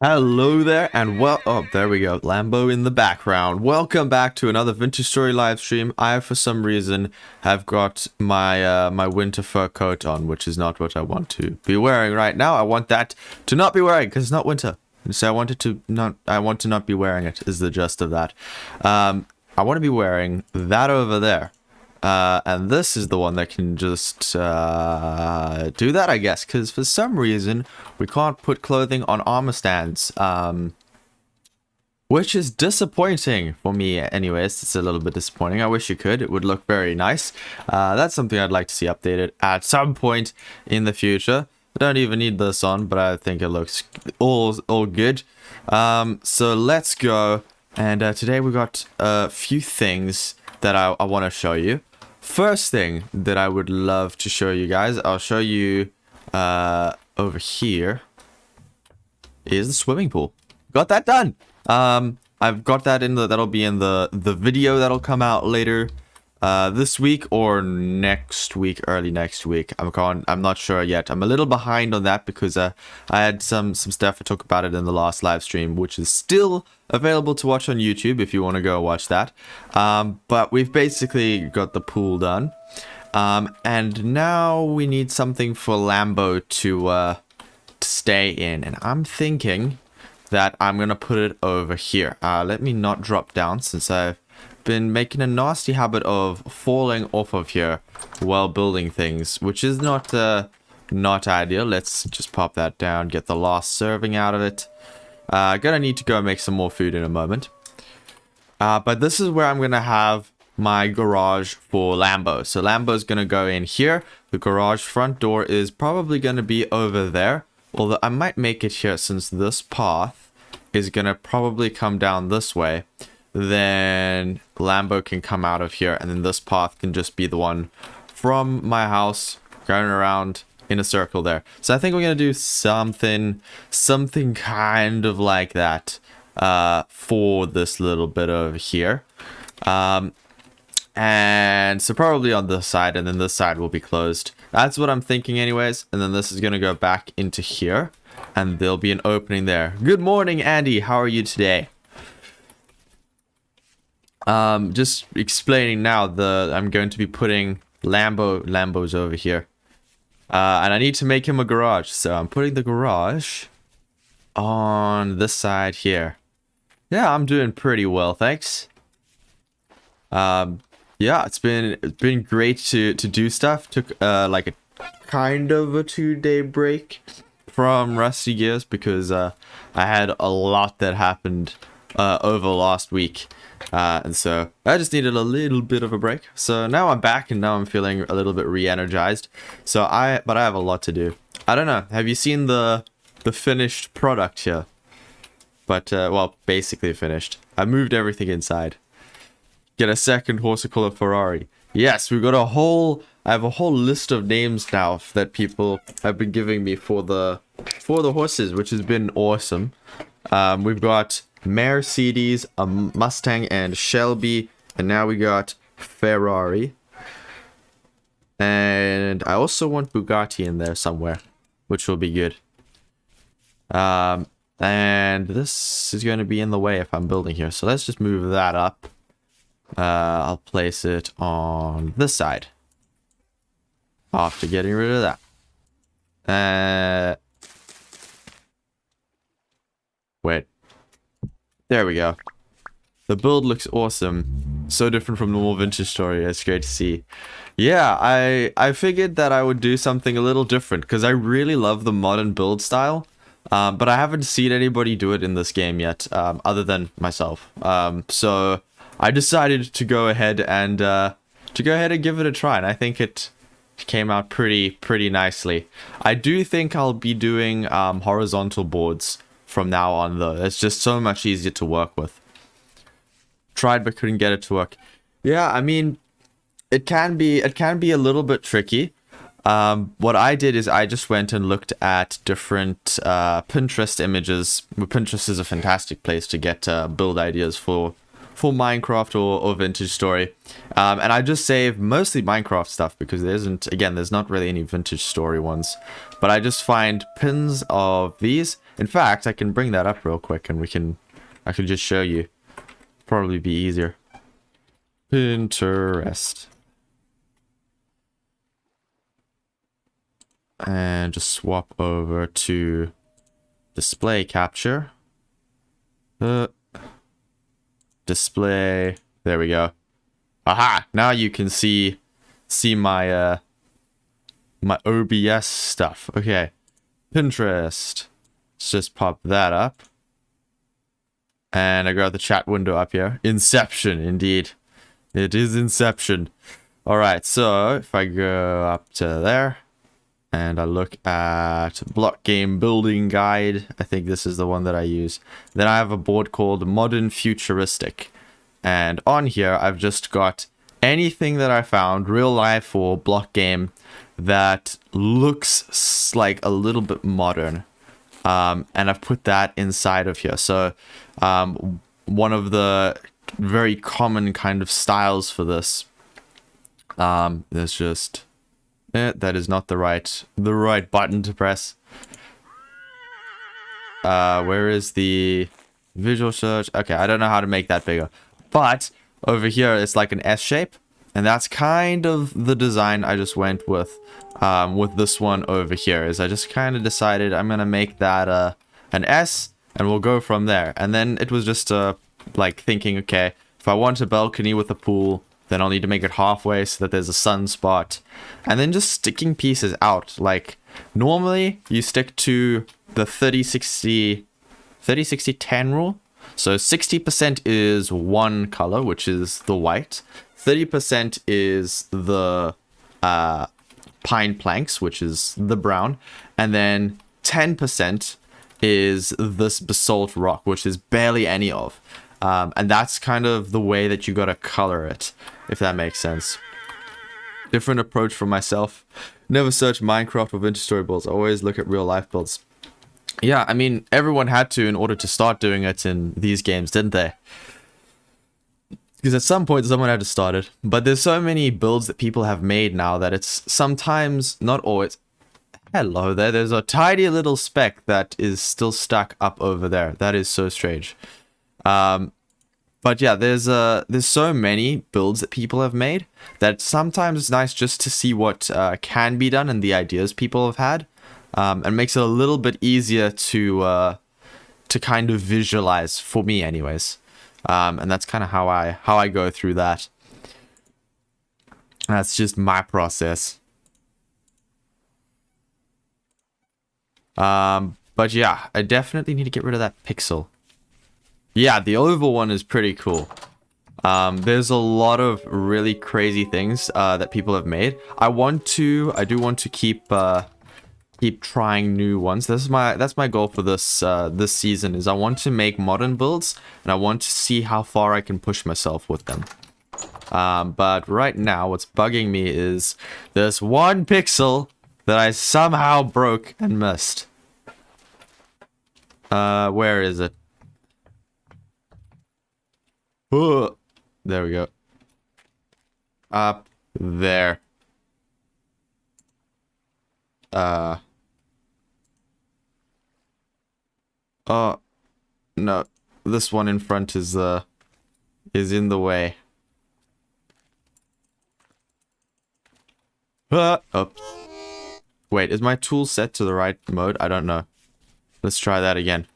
Hello there, and oh, there we go, Lambo in the background. Welcome back to another Vintage Story live stream. I, for some reason, have got my my winter fur coat on, which is not what I want to be wearing right now. I want that to not be wearing, because it's not winter. So I want to not be wearing it, is the gist of that. I want to be wearing that over there. And this is the one that can just do that, I guess, because for some reason we can't put clothing on armor stands, which is disappointing for me anyways. It's a little bit disappointing. I wish you could. It would look very nice. That's something I'd like to see updated at some point in the future. I don't even need this on, but I think it looks all good. So let's go. And today we got a few things that I want to show you. First thing that I would love to show you guys, I'll show you over here, is the swimming pool. Got that done. I've got that in that'll be in the video that'll come out later this week or next week, early next week. I'm not sure yet. I'm a little behind on that because I had some stuff I talked about it in the last live stream, which is still available to watch on YouTube if you want to go watch that. But we've basically got the pool done, and now we need something for Lambo to stay in, and I'm thinking that I'm gonna put it over here. Let me not drop down, since I've been making a nasty habit of falling off of here while building things, which is not ideal. Let's just pop that down, get the last serving out of it. Gonna need to go make some more food in a moment. But this is where I'm gonna have my garage for Lambo. So Lambo's gonna go in here. The garage front door is probably gonna be over there. Although I might make it here, since this path is gonna probably come down this way. Then Lambo can come out of here, and then this path can just be the one from my house going around in a circle there. So I think we're gonna do something kind of like that for this little bit over here. And so probably on this side, and then this side will be closed. That's what I'm thinking anyways. And then this is gonna go back into here, and there'll be an opening there. Good morning, Andy. How are you today? Just explaining now, I'm going to be putting Lambos over here. And I need to make him a garage, so I'm putting the garage on this side here. Yeah, I'm doing pretty well, thanks. Yeah, it's been great to do stuff. Took like a kind of a 2-day break from Rusty Gears because I had a lot that happened over last week. And so I just needed a little bit of a break. So now I'm back, and now I'm feeling a little bit re-energized. But I have a lot to do. I don't know. Have you seen the finished product here? But well, basically finished. I moved everything inside. Get a second horse called a Ferrari. Yes, we've got I have a whole list of names now that people have been giving me for the horses, which has been awesome. We've got Mercedes, a Mustang, and Shelby, and now we got Ferrari. And I also want Bugatti in there somewhere, which will be good. And this is going to be in the way if I'm building here, so let's just move that up. I'll place it on this side after getting rid of that. Wait. There we go. The build looks awesome. So different from the more Vintage Story. It's great to see. Yeah, I figured that I would do something a little different because I really love the modern build style. But I haven't seen anybody do it in this game yet, other than myself. So I decided to go ahead and give it a try, and I think it came out pretty nicely. I do think I'll be doing horizontal boards from now on, though. It's just so much easier to work with. Tried but couldn't get it to work. Yeah, I mean, it can be a little bit tricky. What I did is I just went and looked at different Pinterest images. Pinterest is a fantastic place to get build ideas for for Minecraft or Vintage Story. And I just save mostly Minecraft stuff because there's not really any Vintage Story ones. But I just find pins of these. In fact, I can bring that up real quick and I can just show you. Probably be easier. Pinterest. And just swap over to display capture. Display. There we go. Aha! Now you can see my my OBS stuff. Okay. Pinterest. Let's just pop that up. And I got the chat window up here. Inception, indeed. It is Inception. Alright, so if I go up to there and I look at block game building guide, I think this is the one that I use. Then I have a board called Modern Futuristic. And on here, I've just got anything that I found, real life or block game, that looks like a little bit modern. And I've put that inside of here. So one of the very common kind of styles for this, there's just that is not the right button to press. Where is the visual search? Okay, I don't know how to make that bigger, but over here it's like an S shape, and that's kind of the design I just went with this one over here. Is I just kind of decided I'm gonna make that an S, and we'll go from there. And then it was just like thinking, okay, if I want a balcony with a pool, then I'll need to make it halfway so that there's a sunspot. And then just sticking pieces out. Like, normally you stick to the 30-60-10 rule. So 60% is one color, which is the white. 30% is the pine planks, which is the brown. And then 10% is this basalt rock, which is barely any of. And that's kind of the way that you gotta color it, if that makes sense. Different approach from myself. Never search Minecraft or Vintage Story builds. Always look at real life builds. Yeah, I mean, everyone had to in order to start doing it in these games, didn't they? Because at some point, someone had to start it. But there's so many builds that people have made now that it's sometimes, not always... Hello there, there's a tiny little speck that is still stuck up over there. That is so strange. But yeah, there's so many builds that people have made that sometimes it's nice just to see what can be done and the ideas people have had, and makes it a little bit easier to kind of visualize, for me anyways. And that's kind of how I go through that. That's just my process. But yeah, I definitely need to get rid of that pixel. Yeah, the oval one is pretty cool. There's a lot of really crazy things that people have made. I do want to keep trying new ones. That's my goal for this this season. Is I want to make modern builds, and I want to see how far I can push myself with them. But right now, what's bugging me is there's one pixel that I somehow broke and missed. Where is it? Oh, there we go. Up there. Oh, no. This one in front is in the way. Oops. Wait, is my tool set to the right mode? I don't know. Let's try that again.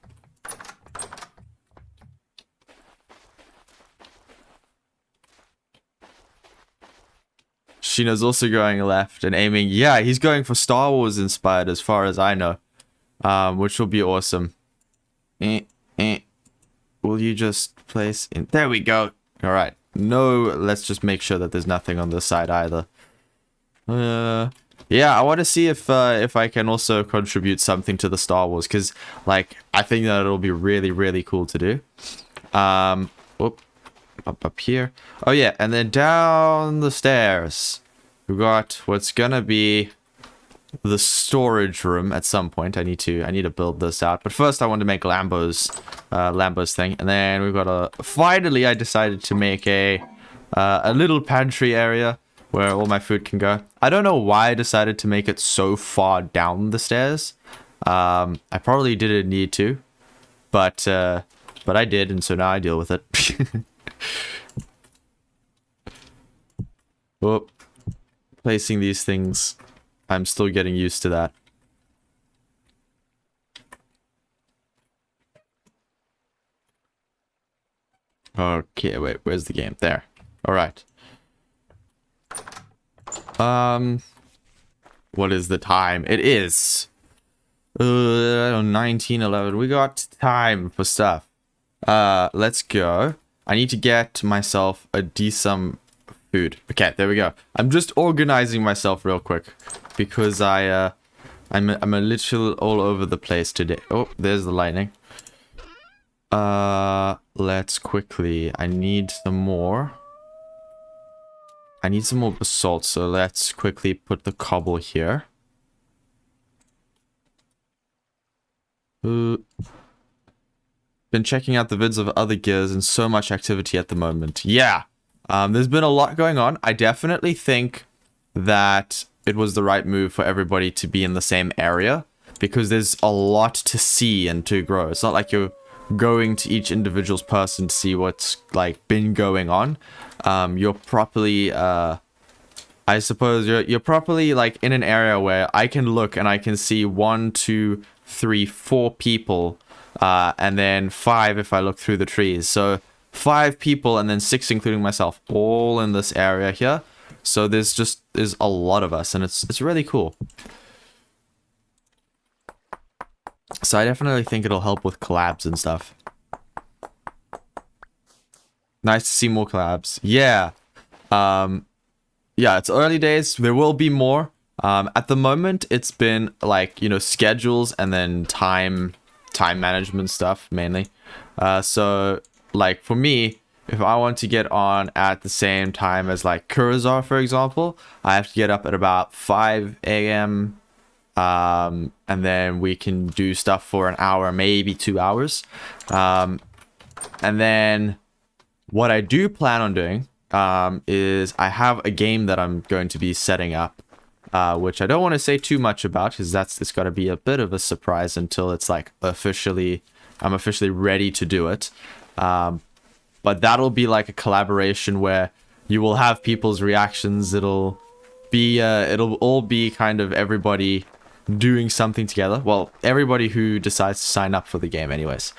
Shino's also going left and aiming. Yeah, he's going for Star Wars inspired as far as I know. Which will be awesome. Will you just place in? There we go. All right. No, let's just make sure that there's nothing on this side either. Yeah, I want to see if I can also contribute something to the Star Wars, because like I think that it'll be really, really cool to do. Up here. Oh yeah, and then down the stairs, we got what's gonna be the storage room at some point. I need to build this out. But first I want to make Lambo's thing. And then we've got finally I decided to make a little pantry area where all my food can go. I don't know why I decided to make it so far down the stairs. I probably didn't need to, but I did, and so now I deal with it. Whoop. Placing these things, I'm still getting used to that. Okay, wait, where's the game? There. Alright. What is the time? It is 19:11. We got time for stuff. Let's go. I need to get myself a decent food. Okay, there we go. I'm just organizing myself real quick because I'm a little all over the place today. Oh, there's the lightning. Let's quickly. I need some more basalt, so let's quickly put the cobble here. Been checking out the vids of other gears and so much activity at the moment. Yeah, there's been a lot going on. I definitely think that it was the right move for everybody to be in the same area because there's a lot to see and to grow. It's not like you're going to each individual's person to see what's like been going on. You're properly I suppose you're properly like in an area where I can look and I can see 1, 2, 3, 4 people, and then 5 if I look through the trees. So 5 people and then 6 including myself, all in this area here. So there's a lot of us, and it's really cool. So I definitely think it'll help with collabs and stuff. Nice to see more collabs. Yeah. Yeah, it's early days. There will be more. At the moment, it's been like, schedules and then time management stuff mainly. So like for me, if I want to get on at the same time as like Kurazar, for example, I have to get up at about 5 a.m. And then we can do stuff for an hour, maybe 2 hours. And then what I do plan on doing is I have a game that I'm going to be setting up, which I don't want to say too much about because it's got to be a bit of a surprise until it's like I'm officially ready to do it. But that'll be like a collaboration where you will have people's reactions. It'll all be kind of everybody doing something together. Well, everybody who decides to sign up for the game anyways.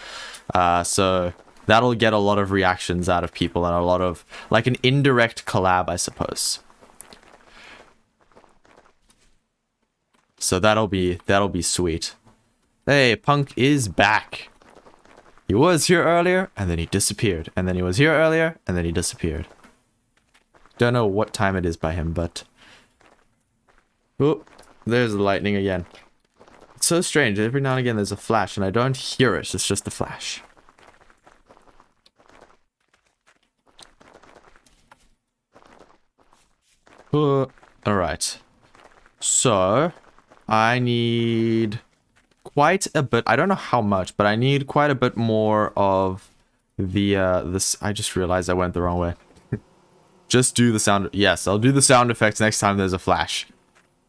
So that'll get a lot of reactions out of people and a lot of like an indirect collab, I suppose. So that'll be sweet. Hey, Punk is back. He was here earlier and then he disappeared, and then he was here earlier and then he disappeared. Don't know what time it is by him, but oh, there's the lightning again. It's so strange. Every now and again there's a flash and I don't hear it. It's just a flash. Alright. So, I need quite a bit. I don't know how much, but I need quite a bit more of the, this. I just realized I went the wrong way. Just do the sound. Yes, I'll do the sound effects next time there's a flash.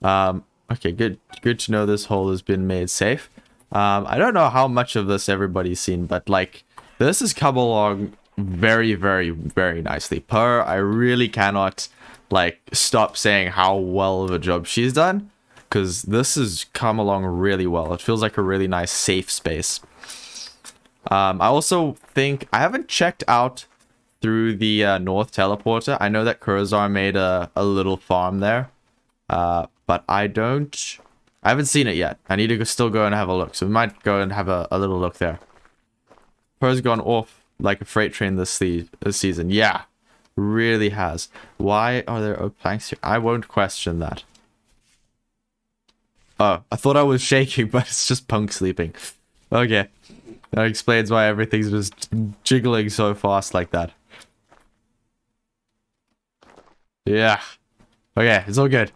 Okay, good to know this hole has been made safe. I don't know how much of this everybody's seen, but like this has come along very, very, very nicely. I really cannot like stop saying how well of a job she's done, because this has come along really well. It feels like a really nice safe space. I also think I haven't checked out through the north teleporter. I know that Kurazar made a little farm there, but I haven't seen it yet. I need to still go and have a look, so we might go and have a little look there. Per's gone off like a freight train this season. Yeah, really has. Why are there oak planks here? I won't question that. Oh, I thought I was shaking, but it's just Punk sleeping. Okay, that explains why everything's just jiggling so fast like that. Yeah. Okay, it's all good.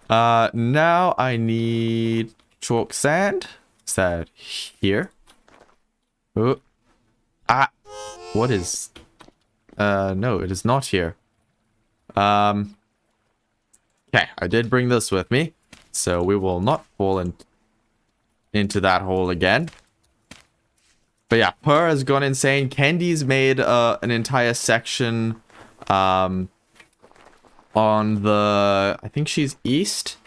Now I need chalk sand. Is that here? Oh. Ah. What is... no, it is not here. Okay, I did bring this with me, so we will not fall into that hole again. But yeah, Per has gone insane. Candy's made an entire section on the... I think she's east,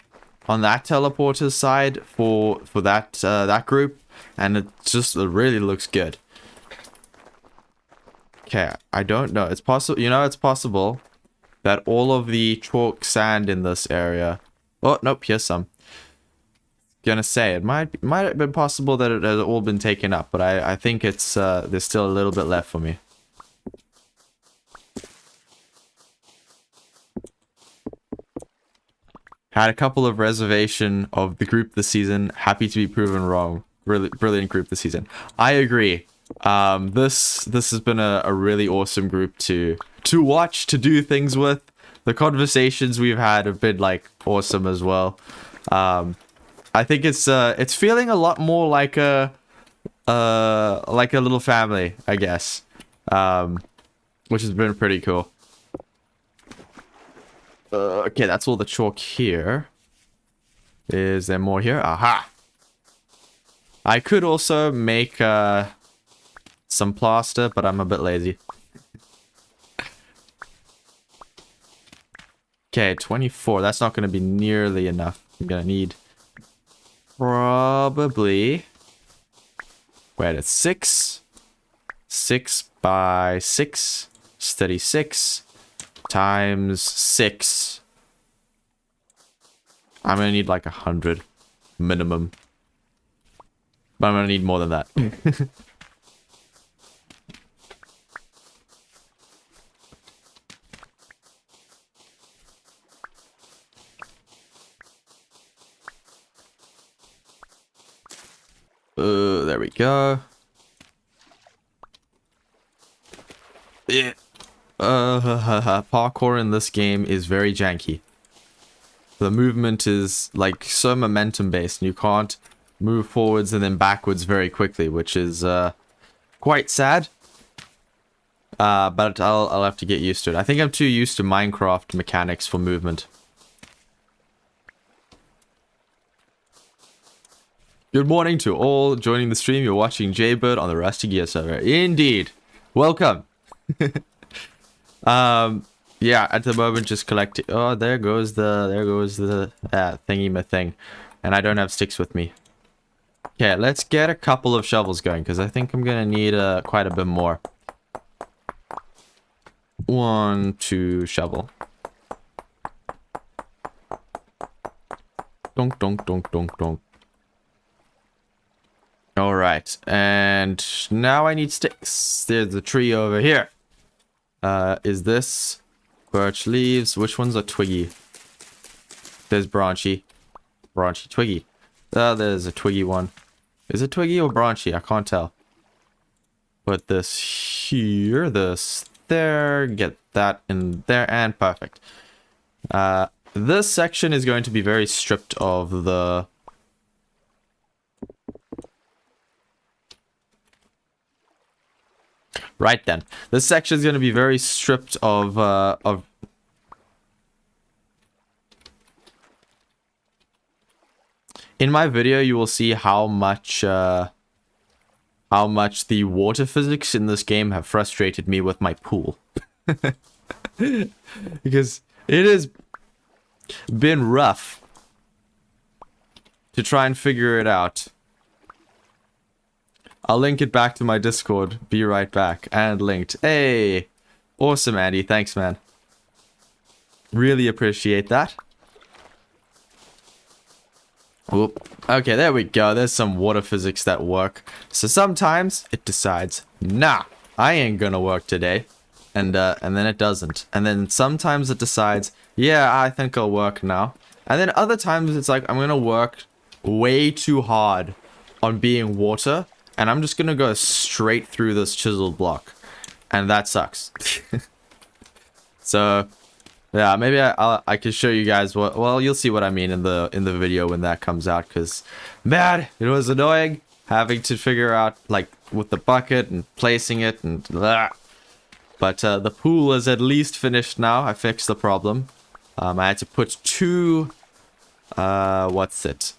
on that teleporter's side for that that group, and it really looks good. Okay, I don't know. It's possible, it's possible that all of the chalk sand in this area... Oh, nope, here's some. Gonna say, it might have been possible that it has all been taken up, but I think it's, there's still a little bit left for me. Had a couple of reservation of the group this season. Happy to be proven wrong. Really brilliant group this season. I agree. This has been a really awesome group to watch, to do things with. The conversations we've had have been like awesome as well. I think it's feeling a lot more like a little family, I guess. Which has been pretty cool. Okay, that's all the chalk here. Is there more here? Aha! I could also make some plaster, but I'm a bit lazy. Okay, 24. That's not going to be nearly enough. I'm going to need probably... Wait, it's 6. 6 by 6. It's 36 times 6. I'm going to need like 100 minimum. But I'm going to need more than that. There we go. Yeah. Parkour in this game is very janky. The movement is like so momentum based, and you can't move forwards and then backwards very quickly, which is quite sad. But I'll have to get used to it. I think I'm too used to Minecraft mechanics for movement. Good morning to all joining the stream. You're watching Jaybyrde on the Rusty Gears server. Indeed. Welcome. Yeah, at the moment just collecting. Oh, there goes the thingy thing. And I don't have sticks with me. Okay, let's get a couple of shovels going, because I think I'm gonna need quite a bit more. 1, 2 shovel. Donk donk donk donk donk. Alright, and now I need sticks. There's a tree over here. Is this birch leaves? Which ones are twiggy? There's branchy. Branchy, twiggy. There's a twiggy one. Is it twiggy or branchy? I can't tell. Put this here, this there, get that in there, and perfect. This section is going to be very stripped of the... Right then. This section is going to be very stripped of... In my video, you will see how much the water physics in this game have frustrated me with my pool. Because it has been rough to try and figure it out. I'll link it back to my Discord. Be right back. And linked. Hey! Awesome, Andy. Thanks, man. Really appreciate that. Whoop. Okay, there we go. There's some water physics that work. So sometimes it decides, nah, I ain't gonna work today. And then it doesn't. And then sometimes it decides, yeah, I think I'll work now. And then other times it's like, I'm gonna work way too hard on being water. And I'm just gonna go straight through this chiseled block. And that sucks. So, Yeah, maybe I can show you guys what. Well, you'll see what I mean in the video when that comes out. Cause, man, it was annoying having to figure out like with the bucket and placing it and. Blah. But the pool is at least finished now. I fixed the problem. I had to put two. What's it?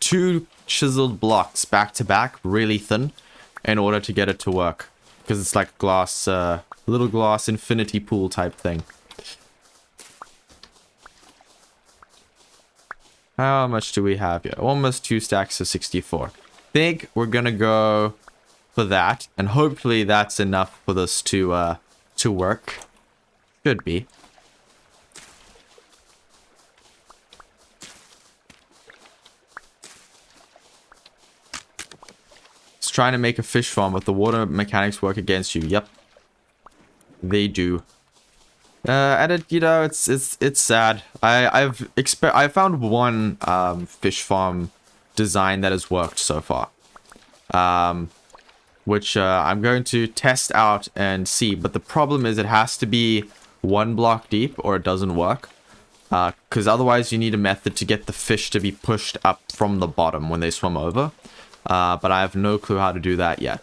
Two chiseled blocks back to back, really thin, in order to get it to work. Because it's like glass, little glass infinity pool type thing. How much do we have here? Almost 2 stacks of 64. Think we're gonna go for that, and hopefully that's enough for this to work. Should be. It's trying to make a fish farm, but the water mechanics work against you. Yep, they do. And it, you know, it's sad. I found one fish farm design that has worked so far, which I'm going to test out and see. But the problem is it has to be 1 block deep or it doesn't work, because otherwise you need a method to get the fish to be pushed up from the bottom when they swim over. But I have no clue how to do that yet.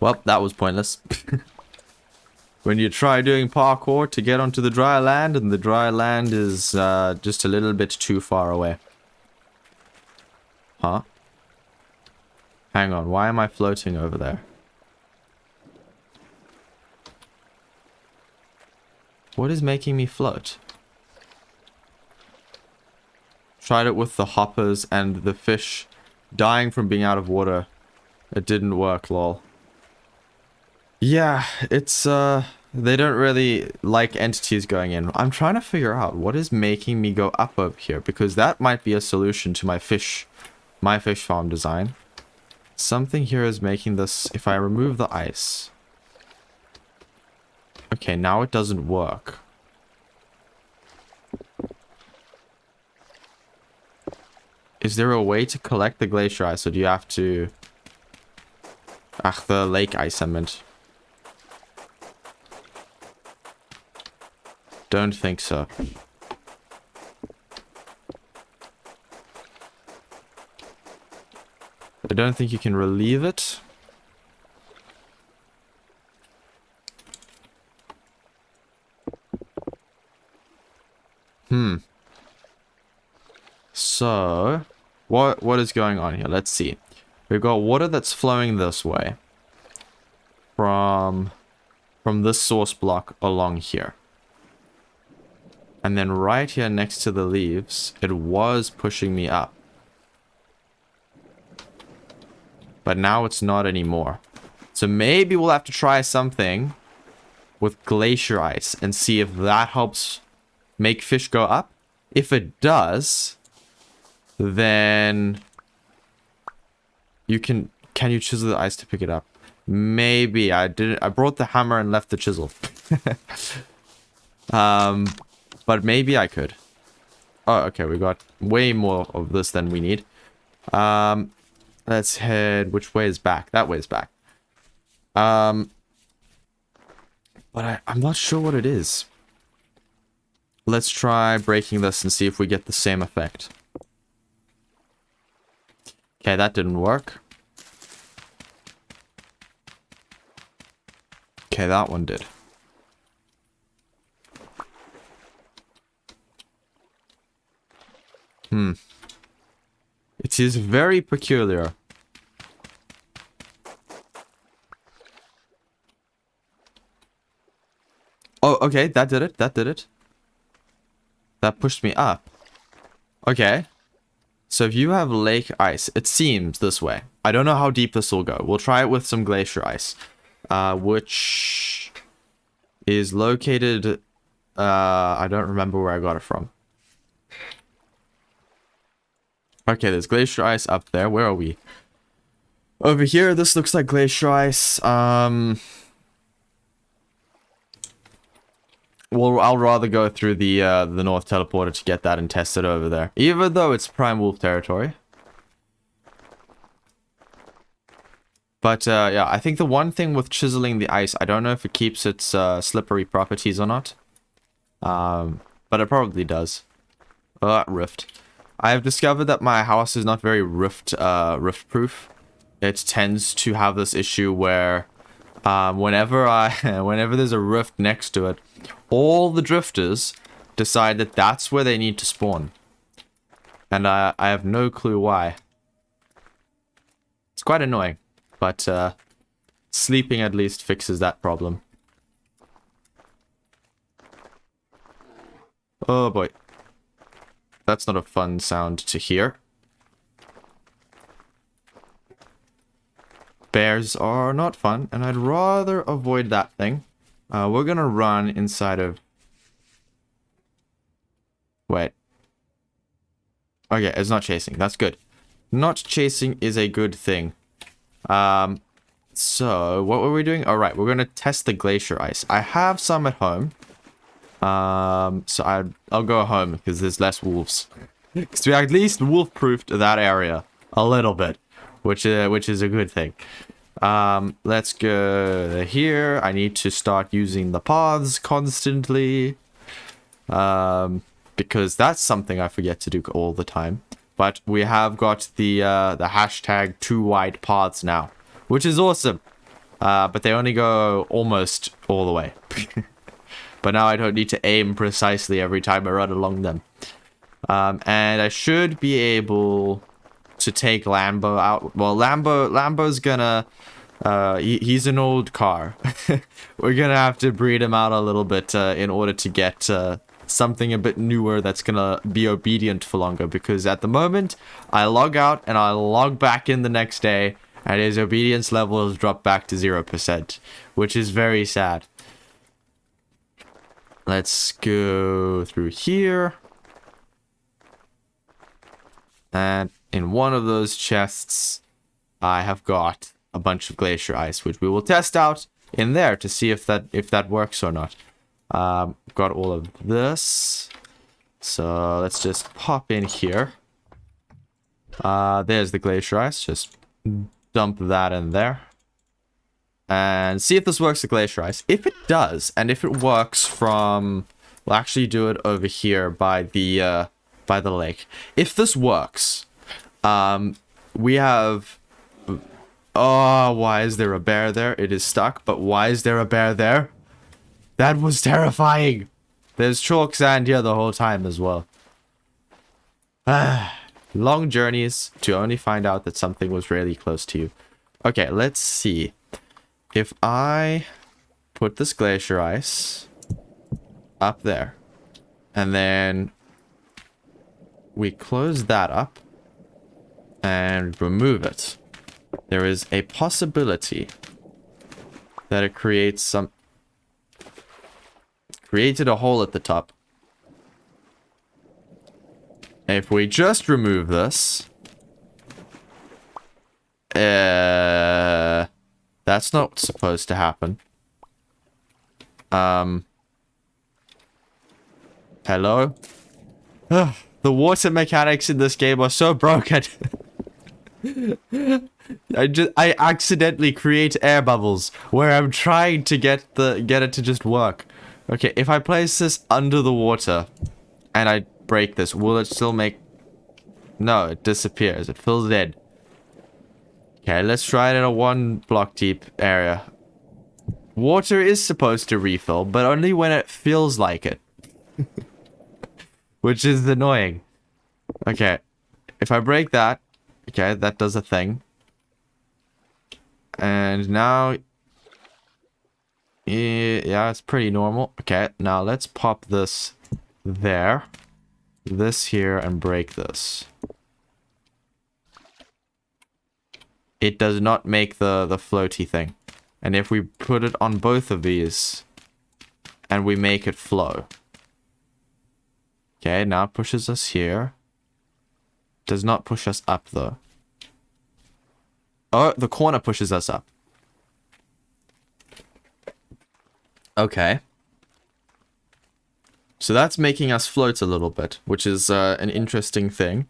Well, that was pointless. When you try doing parkour to get onto the dry land, and the dry land is just a little bit too far away. Huh? Hang on, why am I floating over there? What is making me float? Tried it with the hoppers and the fish dying from being out of water. It didn't work, lol. Yeah, it's, they don't really like entities going in. I'm trying to figure out what is making me go up over here, because that might be a solution to my fish farm design. Something here is making this, if I remove the ice. Okay, now it doesn't work. Is there a way to collect the glacier ice, or do you have to... Ach, the lake ice, I meant. Don't think so. I don't think you can relieve it. So, what is going on here? Let's see. We've got water that's flowing this way. From this source block along here. And then right here next to the leaves, it was pushing me up. But now it's not anymore. So maybe we'll have to try something with glacier ice and see if that helps make fish go up. If it does, then you can you chisel the ice to pick it up? Maybe. I brought the hammer and left the chisel. But maybe I could. Oh, okay, we got way more of this than we need. Let's head... Which way is back? That way is back. But I'm not sure what it is. Let's try breaking this and see if we get the same effect. Okay, that didn't work. Okay, that one did. It is very peculiar. Oh, okay, that did it. That did it. That pushed me up. Okay. So if you have lake ice, it seems this way. I don't know how deep this will go. We'll try it with some glacier ice. Which is located... I don't remember where I got it from. Okay, there's glacier ice up there. Where are we? Over here, this looks like glacier ice. Well, I'll rather go through the North Teleporter to get that and test it over there. Even though it's Prime Wolf territory. But, yeah, I think the one thing with chiseling the ice, I don't know if it keeps its slippery properties or not. But it probably does. Rift. I have discovered that my house is not very rift-proof. It tends to have this issue where whenever there's a rift next to it, all the drifters decide that that's where they need to spawn. And I have no clue why. It's quite annoying, but sleeping at least fixes that problem. Oh boy. That's not a fun sound to hear. Bears are not fun, and I'd rather avoid that thing. We're gonna run inside of... Wait. Okay, it's not chasing. That's good. Not chasing is a good thing. So, what were we doing? Alright, we're gonna test the glacier ice. I have some at home. So I'll go home because there's less wolves. Because we at least wolf-proofed that area a little bit, which is a good thing. Let's go here. I need to start using the paths constantly, because that's something I forget to do all the time. But we have got the hashtag 2 wide paths now, which is awesome. But they only go almost all the way. But now I don't need to aim precisely every time I run along them. And I should be able to take Lambo out. Well, Lambo's gonna... he's an old car. We're gonna have to breed him out a little bit in order to get something a bit newer that's gonna be obedient for longer. Because at the moment, I log out and I log back in the next day, and his obedience level has dropped back to 0%, which is very sad. Let's go through here. And in one of those chests, I have got a bunch of glacier ice, which we will test out in there to see if that works or not. Got all of this. So let's just pop in here. There's the glacier ice. Just dump that in there. And see if this works with glacier ice. If it does, and if it works from... We'll actually do it over here by the lake. If this works, we have... Oh, why is there a bear there? It is stuck, but why is there a bear there? That was terrifying! There's chalk sand here the whole time as well. Long journeys to only find out that something was really close to you. Okay, let's see. If I put this glacier ice up there, and then we close that up and remove it, there is a possibility that it created a hole at the top. If we just remove this, that's not supposed to happen. Hello? Ugh, the water mechanics in this game are so broken. I accidentally create air bubbles where I'm trying to get it to just work. Okay, if I place this under the water and I break this, will it still make... No, it disappears. It fills it in. Okay, let's try it in a 1 block deep area. Water is supposed to refill, but only when it feels like it. Which is annoying. Okay, if I break that, okay, that does a thing. And now... Yeah, it's pretty normal. Okay, now let's pop this there. This here, and break this. It does not make the floaty thing. And if we put it on both of these, and we make it flow. Okay, now it pushes us here. Does not push us up though. Oh, the corner pushes us up. Okay. So that's making us float a little bit, which is an interesting thing.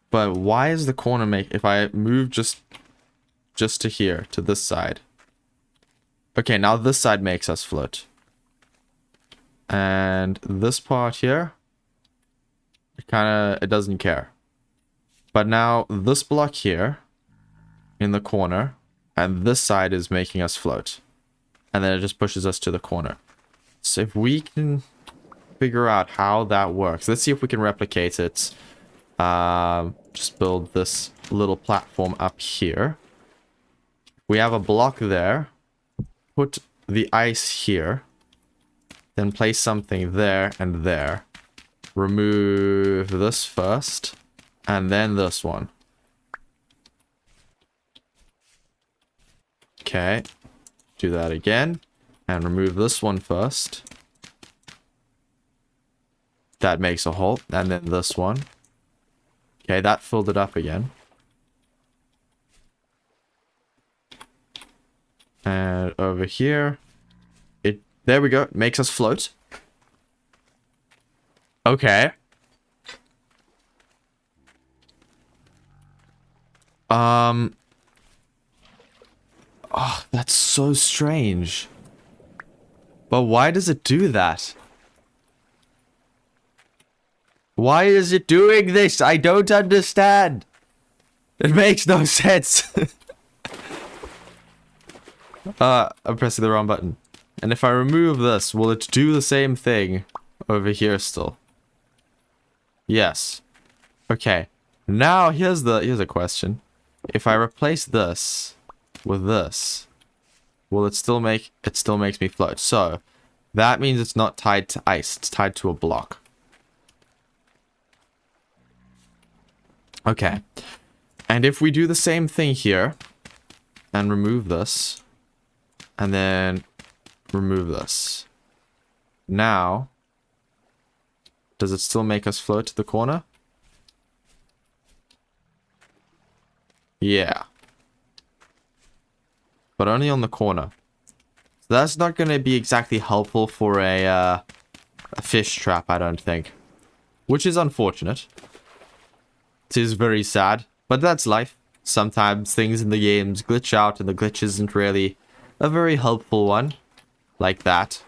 But why is the corner make... If I move just to here, to this side. Okay, now this side makes us float. And this part here, it doesn't care. But now this block here, in the corner, and this side is making us float. And then it just pushes us to the corner. So if we can figure out how that works, let's see if we can replicate it. Just build this little platform up here. We have a block there. Put the ice here. Then place something there and there. Remove this first. And then this one. Okay. Do that again. And remove this one first. That makes a hole. And then this one. Okay, that filled it up again. And over here. There we go. It makes us float. Okay. Oh, that's so strange. But why does it do that? Why is it doing this? I don't understand. It makes no sense. I'm pressing the wrong button. And if I remove this, will it do the same thing over here still? Yes. Okay. Now here's a question. If I replace this with this, will it still make... It still makes me float. So that means it's not tied to ice. It's tied to a block. Okay. And if we do the same thing here and remove this and then remove this. Now, does it still make us float to the corner? Yeah. But only on the corner. So that's not going to be exactly helpful for a fish trap, I don't think. Which is unfortunate. It is very sad, but that's life. Sometimes things in the games glitch out and the glitch isn't really a very helpful one. Like that.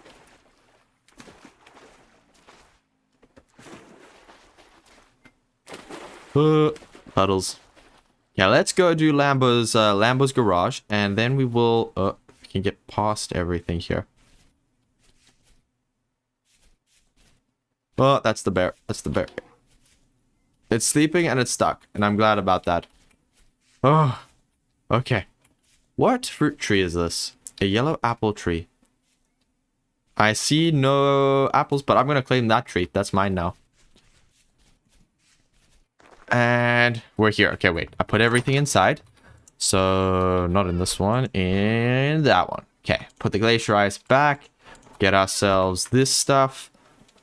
Puddles. Yeah, let's go do Lambo's garage, and then we will... we can get past everything here. Oh, that's the bear. That's the bear. It's sleeping and it's stuck, and I'm glad about that. Oh, okay. What fruit tree is this? A yellow apple tree. I see no apples, but I'm going to claim that tree. That's mine now. And we're here. Okay, wait. I put everything inside. So, not in this one. In that one. Okay. Put the glacier ice back. Get ourselves this stuff.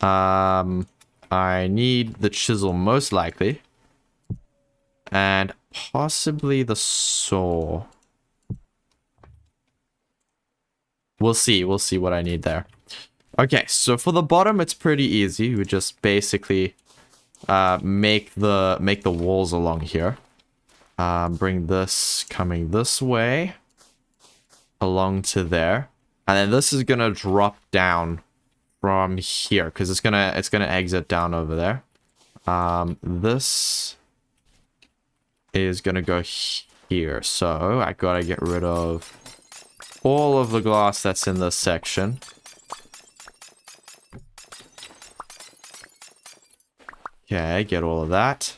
I need the chisel most likely. And possibly the saw. We'll see. We'll see what I need there. Okay, so for the bottom, it's pretty easy. We just basically make the walls along here. Bring this coming this way along to there, and then this is gonna drop down from here because it's gonna exit down over there. This is gonna go here, so I gotta get rid of all of the glass that's in this section. Okay, get all of that.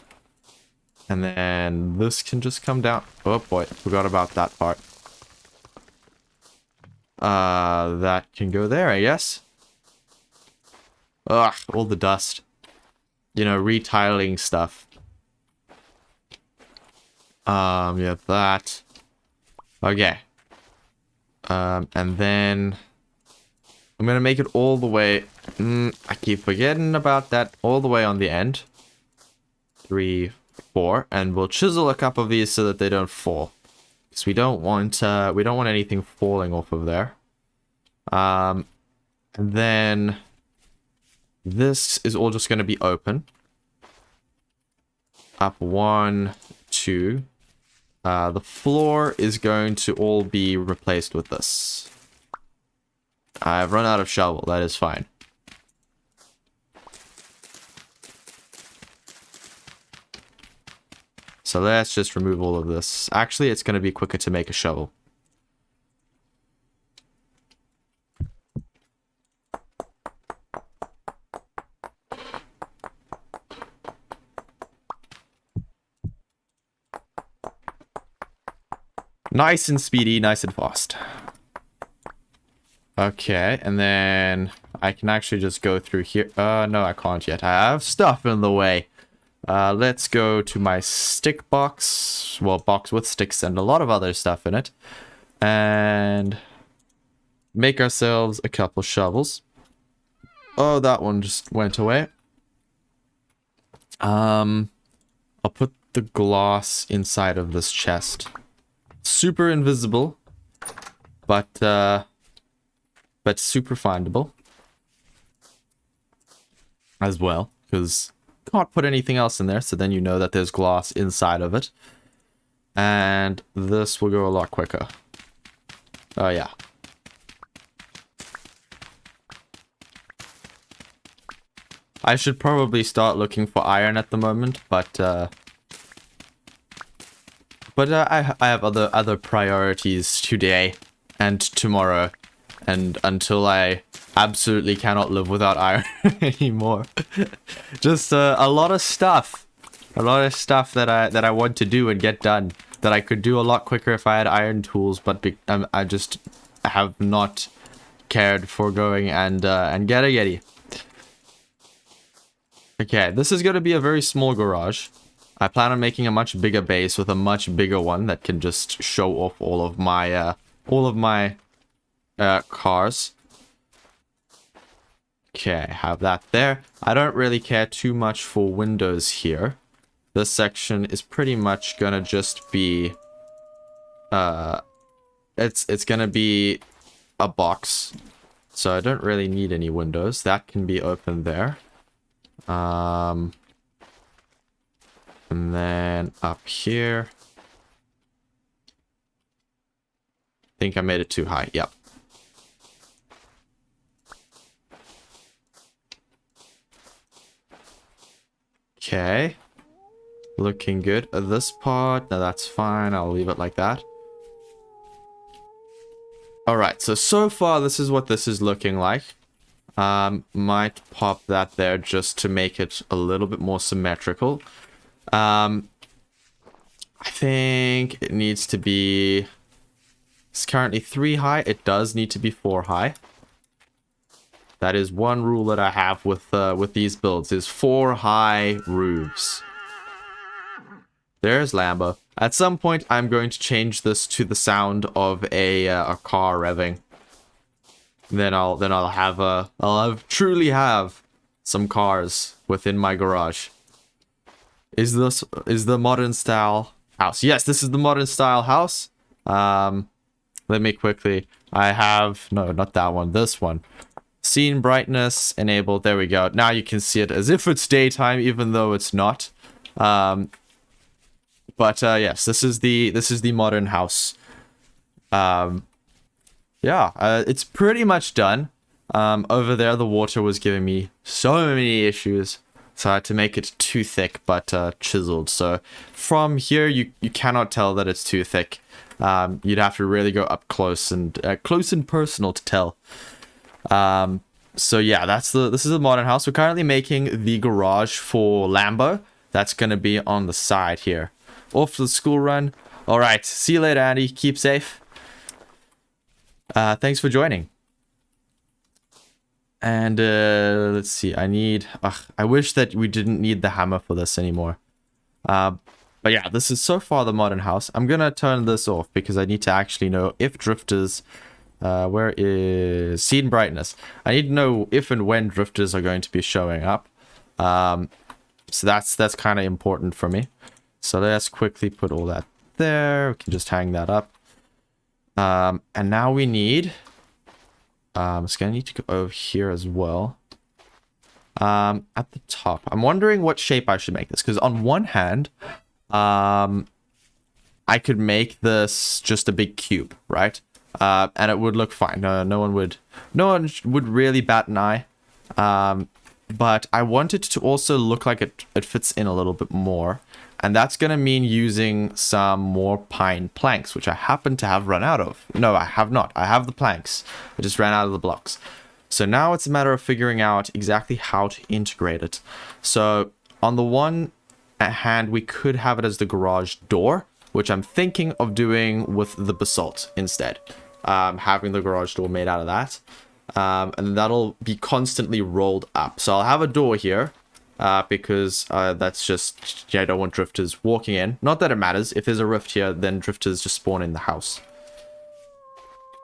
And then this can just come down. Oh boy, forgot about that part. That can go there, I guess. Ugh, all the dust. You know, retiling stuff. Yeah, that. Okay. And then I'm gonna make it all the way. I keep forgetting about that. All the way on the end. 3, 4, and we'll chisel a couple of these so that they don't fall. Because we don't want anything falling off of there. And then this is all just going to be open. Up 1, 2. The floor is going to all be replaced with this. I've run out of shovel. That is fine. So let's just remove all of this. Actually, it's going to be quicker to make a shovel. Nice and speedy, nice and fast. Okay, and then I can actually just go through here. No, I can't yet. I have stuff in the way. Let's go to my stick box. Well, box with sticks and a lot of other stuff in it. And make ourselves a couple shovels. Oh, that one just went away. I'll put the glass inside of this chest. Super invisible, but super findable as well, because can't put anything else in there, so then you know that there's glass inside of it. And this will go a lot quicker. Oh yeah. I should probably start looking for iron at the moment, but I have other priorities today and tomorrow, and until I absolutely cannot live without iron anymore. Just a lot of stuff that I want to do and get done that I could do a lot quicker if I had iron tools, but I just have not cared for going and getting. Okay, this is going to be a very small garage. I plan on making a much bigger base with a much bigger one that can just show off all of my cars. Okay, have that there. I don't really care too much for windows here. This section is pretty much gonna just be it's gonna be a box. So I don't really need any windows. That can be open there. And then up here. I think I made it too high. Yep. Okay. Looking good. This part, no, that's fine. I'll leave it like that. Alright, so far this is what this is looking like. Might pop that there just to make it a little bit more symmetrical. I think it needs to be... It's currently 3 high. It does need to be 4 high. That is one rule that I have with these builds, is 4 high roofs. There's Lambo. At some point, I'm going to change this to the sound of a car revving. Then I'll truly have some cars within my garage. Is the modern style house? Yes, this is the modern style house. Let me quickly. I have no, not that one. This one. Scene brightness enabled. There we go. Now you can see it as if it's daytime, even though it's not. But yes, this is the modern house. Yeah, it's pretty much done. Over there, the water was giving me so many issues. So I had to make it too thick, but chiseled. So from here, you cannot tell that it's too thick. You'd have to really go up close and personal to tell. So yeah, this is a modern house. We're currently making the garage for Lambo. That's going to be on the side here. Off to the school run. All right. See you later, Andy. Keep safe. Thanks for joining. And let's see. I wish that we didn't need the hammer for this anymore. But yeah, this is so far the modern house. I'm going to turn this off because I need to actually know if drifters... where is scene brightness? I need to know if and when drifters are going to be showing up. So that's kind of important for me. So let's quickly put all that there. We can just hang that up. And now we need... it's going to need to go over here as well. At the top. I'm wondering what shape I should make this. Because on one hand, I could make this just a big cube, right? And it would look fine. No one would really bat an eye. But I want it to also look like it fits in a little bit more. And that's going to mean using some more pine planks, which I happen to have run out of. No, I have not. I have the planks. I just ran out of the blocks. So now it's a matter of figuring out exactly how to integrate it. So on the one at hand, we could have it as the garage door, which I'm thinking of doing with the basalt instead. Having the garage door made out of that. And that'll be constantly rolled up. So I'll have a door here. Because that's just, I don't want drifters walking in. Not that it matters. If there's a rift here, then drifters just spawn in the house.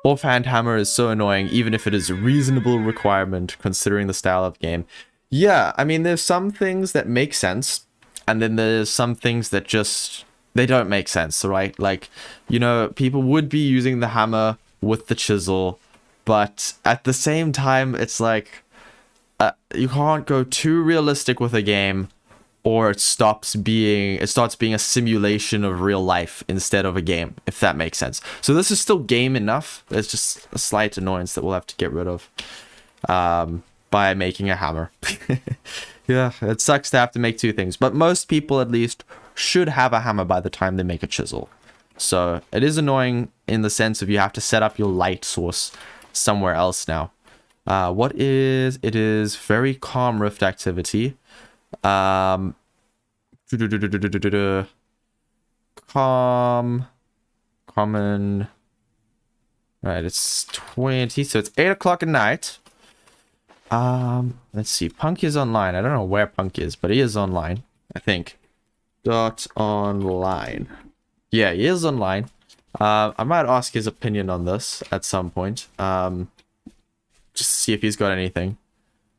Offhand hammer is so annoying, even if it is a reasonable requirement, considering the style of game. Yeah, I mean, there's some things that make sense, and then there's some things that just, they don't make sense, right? Like, you know, people would be using the hammer with the chisel, but at the same time, it's like... you can't go too realistic with a game, or it starts being a simulation of real life instead of a game, if that makes sense. So this is still game enough. It's just a slight annoyance that we'll have to get rid of by making a hammer. Yeah, it sucks to have to make two things, but most people at least should have a hammer by the time they make a chisel. So it is annoying in the sense of you have to set up your light source somewhere else now. It is very calm rift activity. Calm, common, right, it's 20, so it's 8 o'clock at night. Let's see, Punk is online. I don't know where Punk is, but he is online, I think. .online. Yeah, he is online. I might ask his opinion on this at some point. Just to see if he's got anything.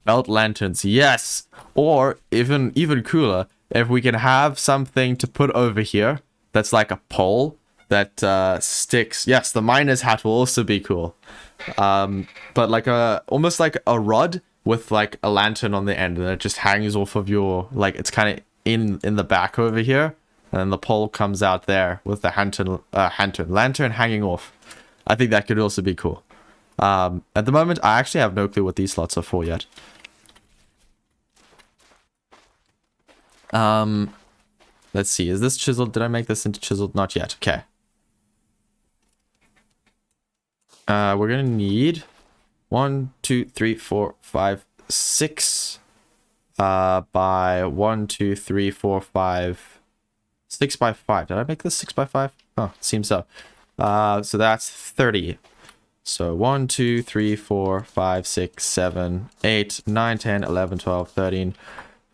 Belt lanterns, yes! Or, even cooler, if we can have something to put over here that's like a pole that sticks. Yes, the miner's hat will also be cool. But like almost like a rod with like a lantern on the end, and it just hangs off of your, like, it's kind of in the back over here, and then the pole comes out there with the lantern hanging off. I think that could also be cool. At the moment, I actually have no clue what these slots are for yet. Let's see. Is this chiseled? Did I make this into chiseled? Not yet. Okay. We're gonna need 1, 2, 3, 4, 5, 6 by 1, 2, 3, 4, 5, 6 by 5. Did I make this 6 by 5? Oh, it seems so. So that's 30. So 1, 2, 3, 4, 5, 6, 7, 8, 9, 10, 11, 12, 13,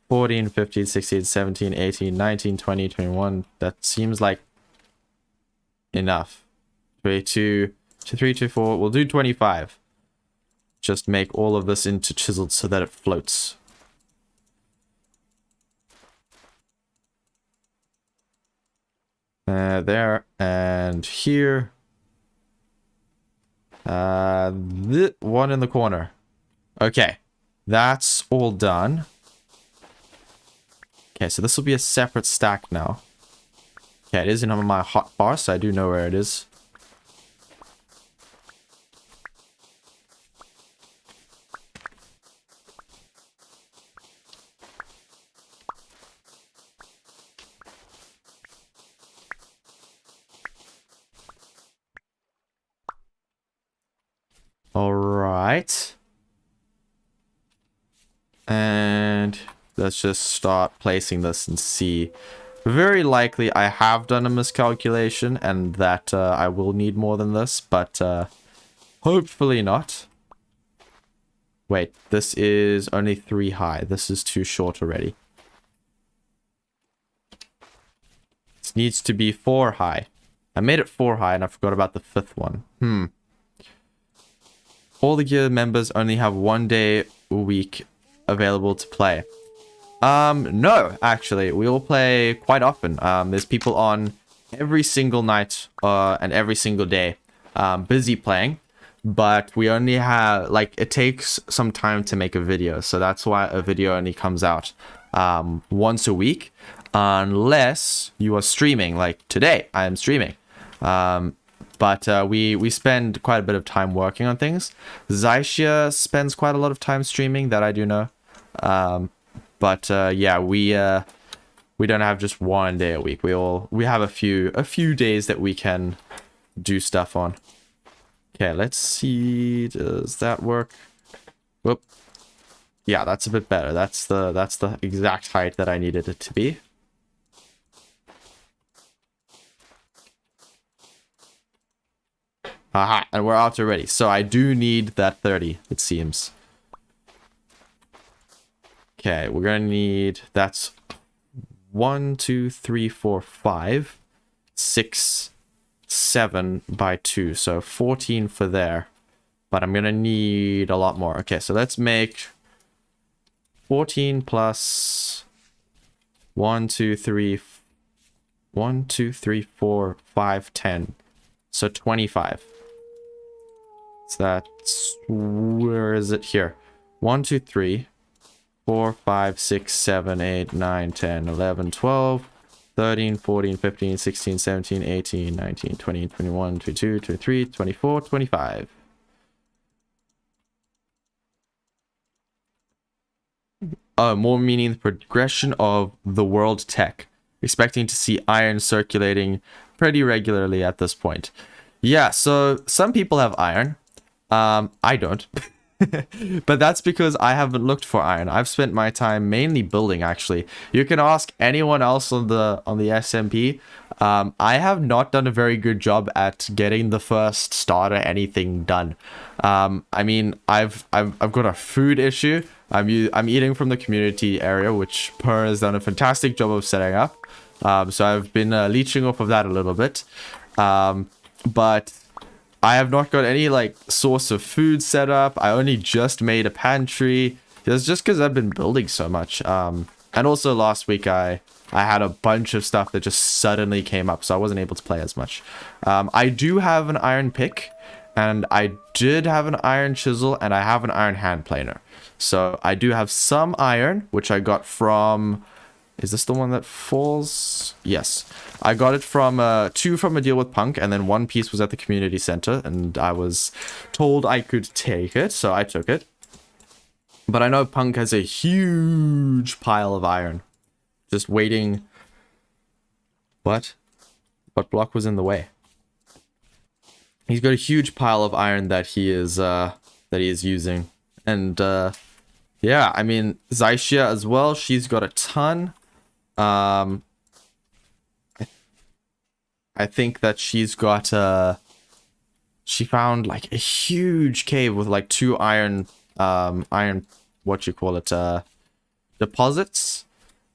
14, 15, 16, 17, 18, 19, 20, 21. That seems like enough. 22, 23, 24. We'll do 25. Just make all of this into chiseled so that it floats. There and here. The one in the corner. Okay, that's all done. Okay, so this will be a separate stack now. Okay, it is in my hotbar, so I do know where it is. Alright. And let's just start placing this and see. Very likely I have done a miscalculation and that I will need more than this, but hopefully not. Wait, this is only 3 high. This is too short already. This needs to be 4 high. I made it 4 high and I forgot about the 5th one. All the gear members only have 1 day a week available to play. No, actually, we all play quite often. There's people on every single night, and every single day, busy playing, but we only have, like, it takes some time to make a video, so that's why a video only comes out, once a week, unless you are streaming, like today, I am streaming. But we spend quite a bit of time working on things. Zycia spends quite a lot of time streaming, that I do know. But yeah, we don't have just one day a week. We have a few days that we can do stuff on. Okay, let's see. Does that work? Whoop. Yeah, that's a bit better. That's the exact height that I needed it to be. Aha, and we're out already. So I do need that 30, it seems. Okay, we're gonna need, that's 1, 2, 3, 4, 5, 6, 7 by 2. So 14 for there. But I'm gonna need a lot more. Okay, so let's make 14 plus 1, 2, 3, 1, 2, 3, 4, 5, 10. So 25. So that's, where is it here? 1, 2, 3, 4, 5, 6, 7, 8, 9, 10, 11, 12, 13, 14, 15, 16, 17, 18, 19, 20, 21, 22, 23, 24, 25. More meaning the progression of the world tech. Expecting to see iron circulating pretty regularly at this point. Yeah, so some people have iron. I don't. But that's because I haven't looked for iron. I've spent my time mainly building, actually. You can ask anyone else on the SMP. I have not done a very good job at getting the first starter anything done. I mean, I've got a food issue. I'm eating from the community area, which Per has done a fantastic job of setting up. So I've been leeching off of that a little bit. But I have not got any, like, source of food set up. I only just made a pantry. It's just because I've been building so much. And also last week I had a bunch of stuff that just suddenly came up, so I wasn't able to play as much. I do have an iron pick, and I did have an iron chisel, and I have an iron hand planer. So I do have some iron, which I got from... Is this the one that falls? Yes. I got it from 2 from a deal with Punk, and then 1 piece was at the community center, and I was told I could take it, so I took it. But I know Punk has a huge pile of iron. Just waiting. What? What block was in the way? He's got a huge pile of iron that he is using. And yeah, I mean, Zycia as well, she's got a ton. I think that she's got she found like a huge cave with like 2 iron what you call it, deposits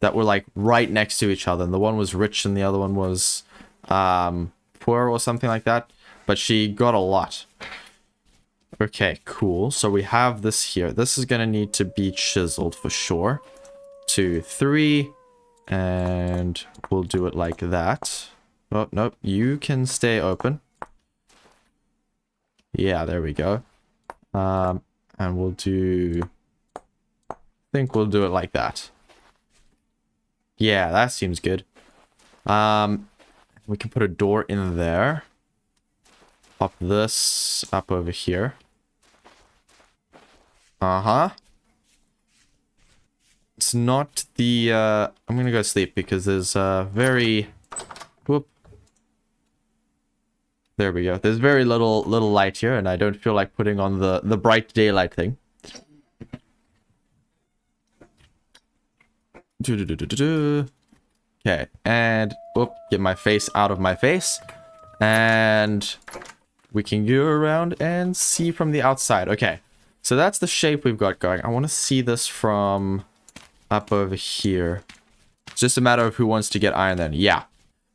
that were like right next to each other, and the one was rich and the other one was poor or something like that, but she got a lot. Okay, cool. So we have this here. This is gonna need to be chiseled for sure. 2, 3, and we'll do it like that. Oh, nope, you can stay open. Yeah, there we go. And we'll do... I think we'll do it like that. Yeah, that seems good. We can put a door in there. Pop this up over here. Uh-huh. It's not the, I'm gonna go sleep because there's very... Whoop. There we go. There's very little light here, and I don't feel like putting on the bright daylight thing. Okay, and whoop, get my face out of my face, and we can go around and see from the outside. Okay, so that's the shape we've got going. I want to see this from up over here. It's just a matter of who wants to get iron then. Yeah.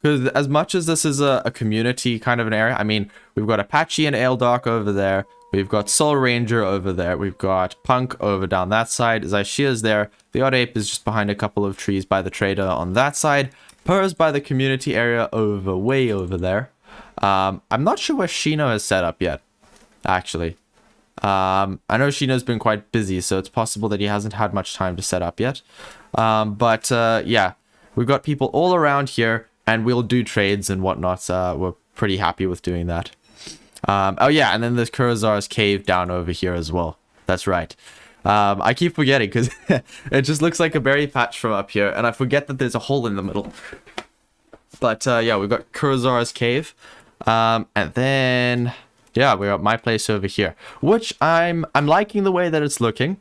Because as much as this is a community kind of an area, I mean, we've got Apache and Aeldark over there. We've got Soul Ranger over there. We've got Punk over down that side. Zaishia's there. The Odd Ape is just behind a couple of trees by the trader on that side. Purr's by the community area over way over there. I'm not sure where Shino has set up yet, actually. I know Shino's been quite busy, so it's possible that he hasn't had much time to set up yet. Yeah, we've got people all around here, and we'll do trades and whatnot. We're pretty happy with doing that. Oh yeah, and then there's Kurazar's cave down over here as well. That's right. I keep forgetting because it just looks like a berry patch from up here, and I forget that there's a hole in the middle. But yeah, we've got Kurazar's cave, and then yeah, we got my place over here, which I'm liking the way that it's looking.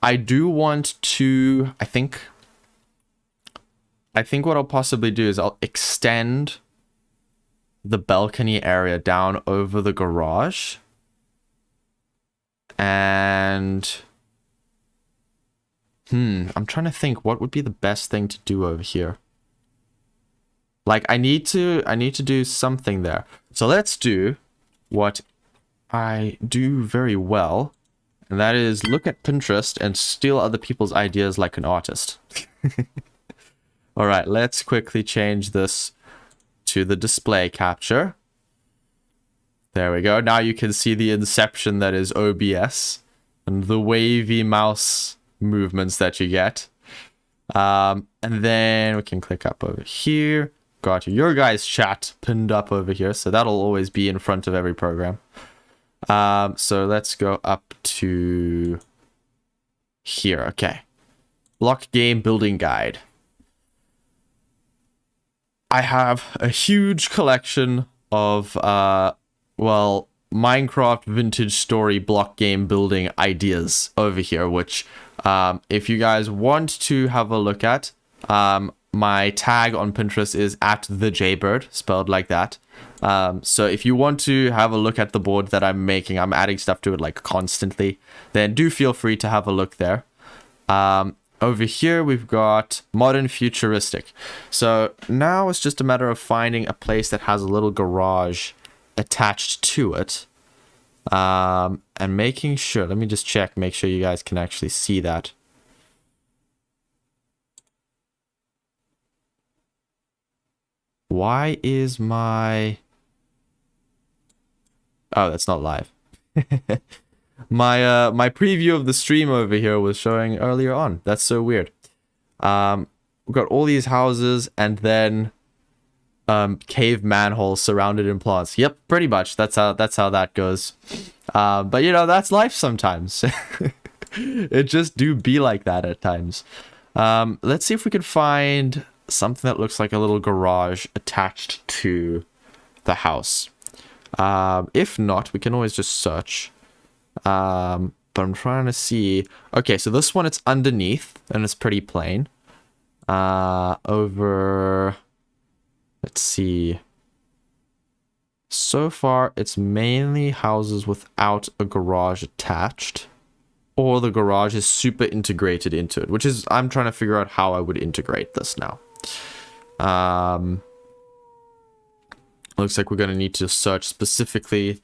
I do want to. I think what I'll possibly do is I'll extend the balcony area down over the garage, and I'm trying to think what would be the best thing to do over here. Like I need to do something there. So let's do what I do very well, and that is look at Pinterest and steal other people's ideas like an artist. All right, let's quickly change this to the display capture. There we go. Now you can see the inception that is OBS and the wavy mouse movements that you get. And then we can click up over here. Got your guys' chat pinned up over here, so that'll always be in front of every program. So let's go up to here. Okay. Block game building guide. I have a huge collection of, well, Minecraft vintage story block game building ideas over here, which, if you guys want to have a look at, my tag on Pinterest is @the_Jaybyrde, spelled like that. So if you want to have a look at the board that I'm making, I'm adding stuff to it like constantly, then do feel free to have a look there. Over here, we've got modern futuristic. So now it's just a matter of finding a place that has a little garage attached to it. And making sure, let me just check, make sure you guys can actually see that. Why is my... Oh, that's not live. My preview of the stream over here was showing earlier on. That's so weird. We've got all these houses and then cave manholes surrounded in plants. Yep, pretty much. That's how that goes. But you know, that's life sometimes. It just do be like that at times. Let's see if we can find something that looks like a little garage attached to the house. If not, we can always just search. But I'm trying to see. Okay, so this one, it's underneath and it's pretty plain. Over, let's see. So far, it's mainly houses without a garage attached, or the garage is super integrated into it, which is, I'm trying to figure out how I would integrate this now. Looks like we're going to need to search specifically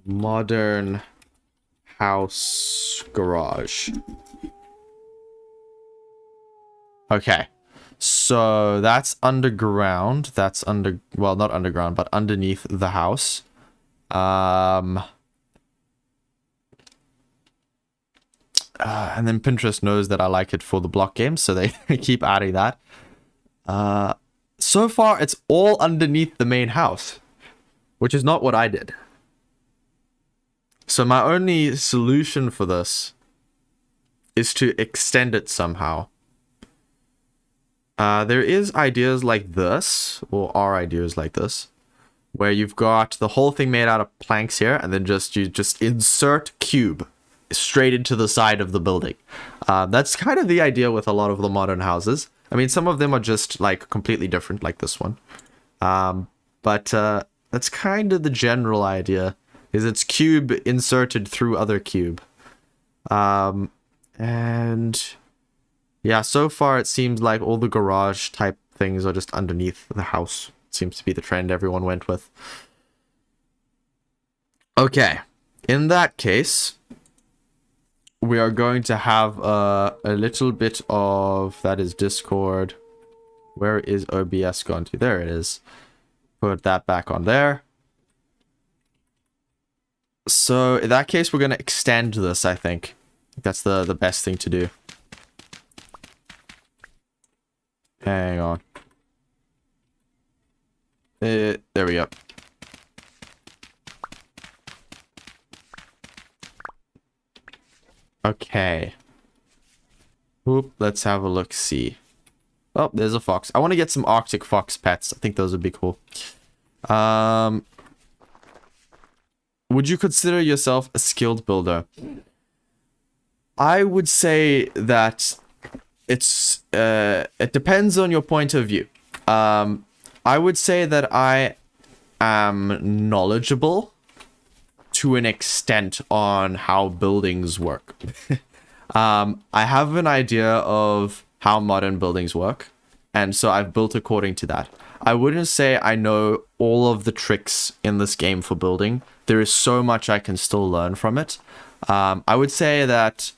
modern house garage. Okay, so that's underground. That's well, not underground, but underneath the house. And then Pinterest knows that I like it for the block games, so they keep adding that. So far, it's all underneath the main house, which is not what I did. So my only solution for this is to extend it somehow. There is ideas like this, or are ideas like this, where you've got the whole thing made out of planks here, and then you just insert cube straight into the side of the building. That's kind of the idea with a lot of the modern houses. I mean, some of them are just like completely different, like this one. But that's kind of the general idea, is it's cube inserted through other cube. And yeah, so far it seems like all the garage type things are just underneath the house. seems to be the trend everyone went with. Okay, in that case, we are going to have a little bit of, that is Discord. Where is OBS gone to? There it is. Put that back on there. So in that case, we're going to extend this, I think. That's the best thing to do. Hang on. There we go. Okay. Oop, let's have a look-see. Oh, there's a fox. I want to get some Arctic fox pets. I think those would be cool. Would you consider yourself a skilled builder? I would say that it depends on your point of view. I would say that I am knowledgeable to an extent on how buildings work. I have an idea of how modern buildings work, and so I've built according to that. I wouldn't say I know all of the tricks in this game for building. There is so much I can still learn from it. I would say that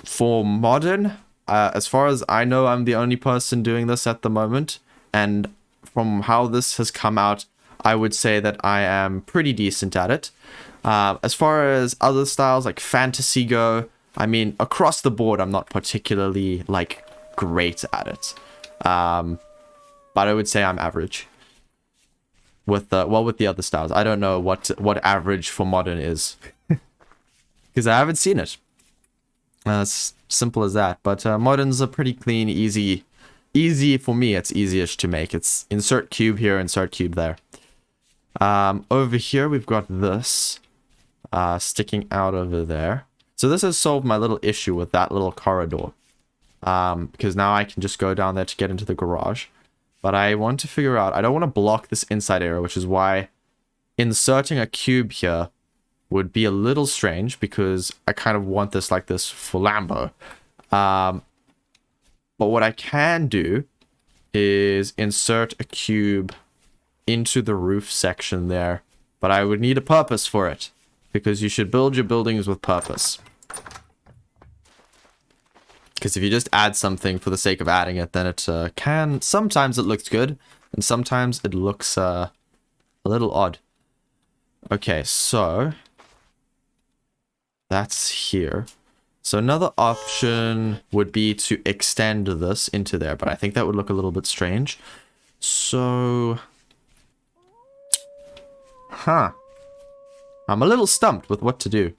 for modern, as far as I know, I'm the only person doing this at the moment, and from how this has come out, I would say that I am pretty decent at it. As far as other styles like fantasy go, I mean, across the board, I'm not particularly, like, great at it. But I would say I'm average. With the other styles. I don't know what average for modern is. Because I haven't seen it. It's simple as that. But modern's a pretty clean, easy for me. It's easiest to make. It's insert cube here, insert cube there. Over here, we've got this sticking out over there. So this has solved my little issue with that little corridor. Because now I can just go down there to get into the garage. But I want to figure out, I don't want to block this inside area, which is why inserting a cube here would be a little strange, because I kind of want this like this for Lambo. But what I can do is insert a cube into the roof section there. But I would need a purpose for it, because you should build your buildings with purpose. Because if you just add something for the sake of adding it, then it can... Sometimes it looks good, and sometimes it looks a little odd. Okay, so... that's here. So another option would be to extend this into there, but I think that would look a little bit strange. So... huh. I'm a little stumped with what to do.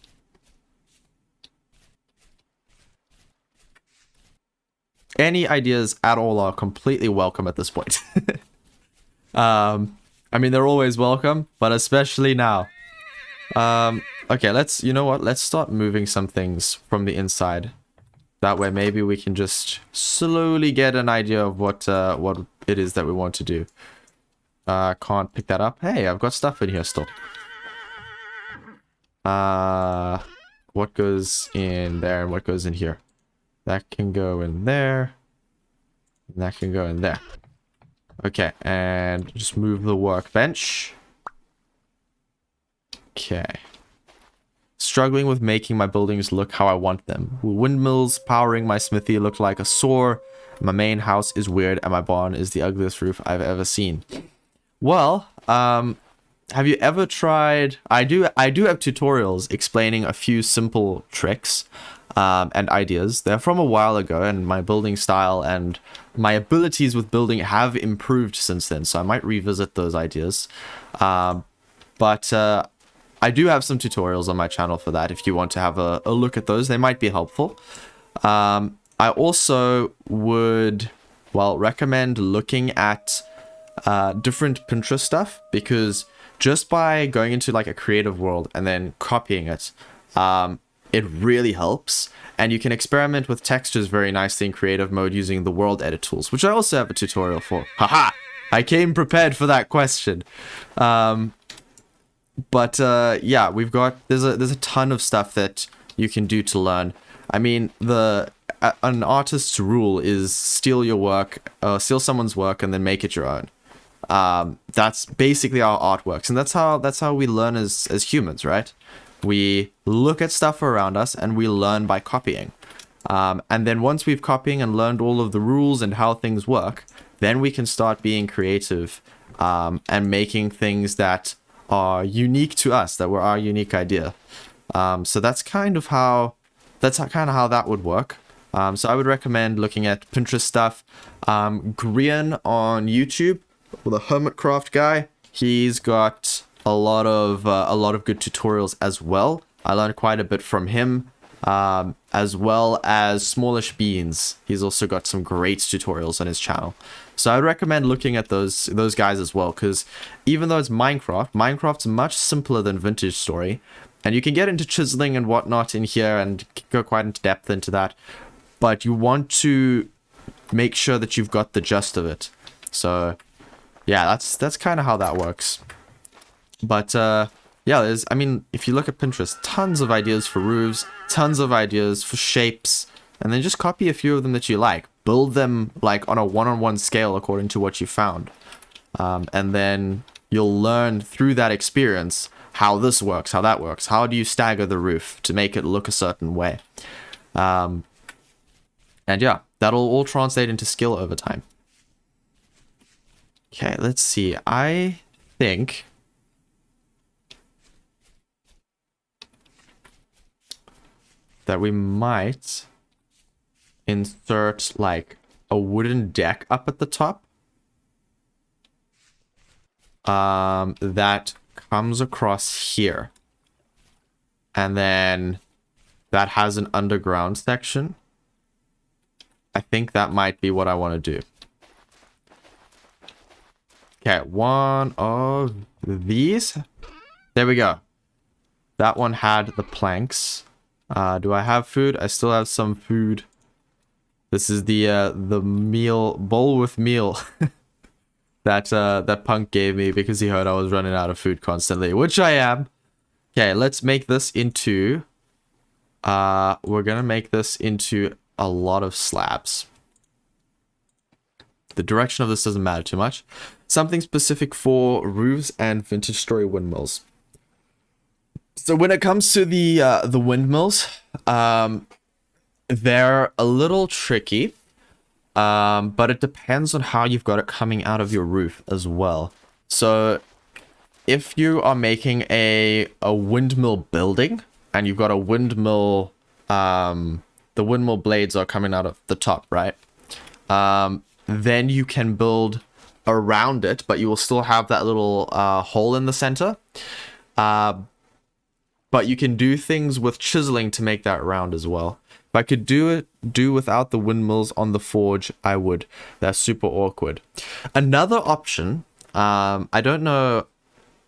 Any ideas at all are completely welcome at this point. I mean, they're always welcome, but especially now. Okay, you know what? Let's start moving some things from the inside. That way, maybe we can just slowly get an idea of what it is that we want to do. Can't pick that up. Hey, I've got stuff in here still. What goes in there and what goes in here? That can go in there. And that can go in there. Okay, and just move the workbench. Okay. Struggling with making my buildings look how I want them. Windmills powering my smithy look like a sore. My main house is weird and my barn is the ugliest roof I've ever seen. Well, have you ever tried... I do have tutorials explaining a few simple tricks and ideas. They're from a while ago, and my building style and my abilities with building have improved since then, so I might revisit those ideas. But I do have some tutorials on my channel for that. If you want to have a look at those, they might be helpful. I also would, well, recommend looking at different Pinterest stuff, because just by going into like a creative world and then copying it, it really helps. And you can experiment with textures very nicely in creative mode using the world edit tools, which I also have a tutorial for. Haha! I came prepared for that question. Yeah, we've got, there's a ton of stuff that you can do to learn. I mean, an artist's rule is steal someone's work and then make it your own. That's basically how art works, and that's how we learn as humans, right? We look at stuff around us and we learn by copying. And then once we've copying and learned all of the rules and how things work, then we can start being creative and making things that are unique to us, that were our unique idea. So that's kind of how that would work. So I would recommend looking at Pinterest stuff. Grian on YouTube, the Hermitcraft guy, he's got a lot of good tutorials as well. I learned quite a bit from him, as well as Smallish Beans. He's also got some great tutorials on his channel. So I would recommend looking at those guys as well, because even though it's Minecraft's much simpler than Vintage Story, and you can get into chiseling and whatnot in here and go quite into depth into that, but you want to make sure that you've got the gist of it. So yeah, that's kind of how that works. But yeah, I mean, if you look at Pinterest, tons of ideas for roofs, tons of ideas for shapes, and then just copy a few of them that you like. Build them like on a one-on-one scale according to what you found. And then you'll learn through that experience how this works, how that works. How do you stagger the roof to make it look a certain way? And yeah, that'll all translate into skill over time. Okay, let's see. I think that we might insert like a wooden deck up at the top that comes across here, and then that has an underground section. I think that might be what I want to do. Okay, one of these. There we go. That one had the planks. Do I have food? I still have some food. This is the meal bowl with meal that Punk gave me because he heard I was running out of food constantly, which I am. Okay, let's make this into we're gonna make this into a lot of slabs. The direction of this doesn't matter too much. Something specific for roofs and Vintage Story windmills. So when it comes to the windmills, they're a little tricky, but it depends on how you've got it coming out of your roof as well. So if you are making a windmill building and you've got a windmill, the windmill blades are coming out of the top, right? Then you can build around it, but you will still have that little hole in the center. But you can do things with chiseling to make that round as well. If I could do without the windmills on the forge, I would. They're super awkward. Another option, I don't know,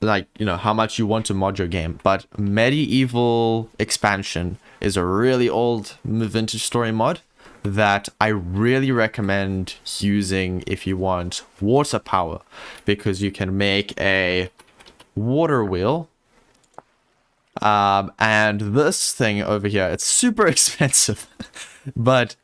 like, you know, how much you want to mod your game, but Medieval Expansion is a really old Vintage Story mod that I really recommend using if you want water power, because you can make a water wheel. And this thing over here, it's super expensive, but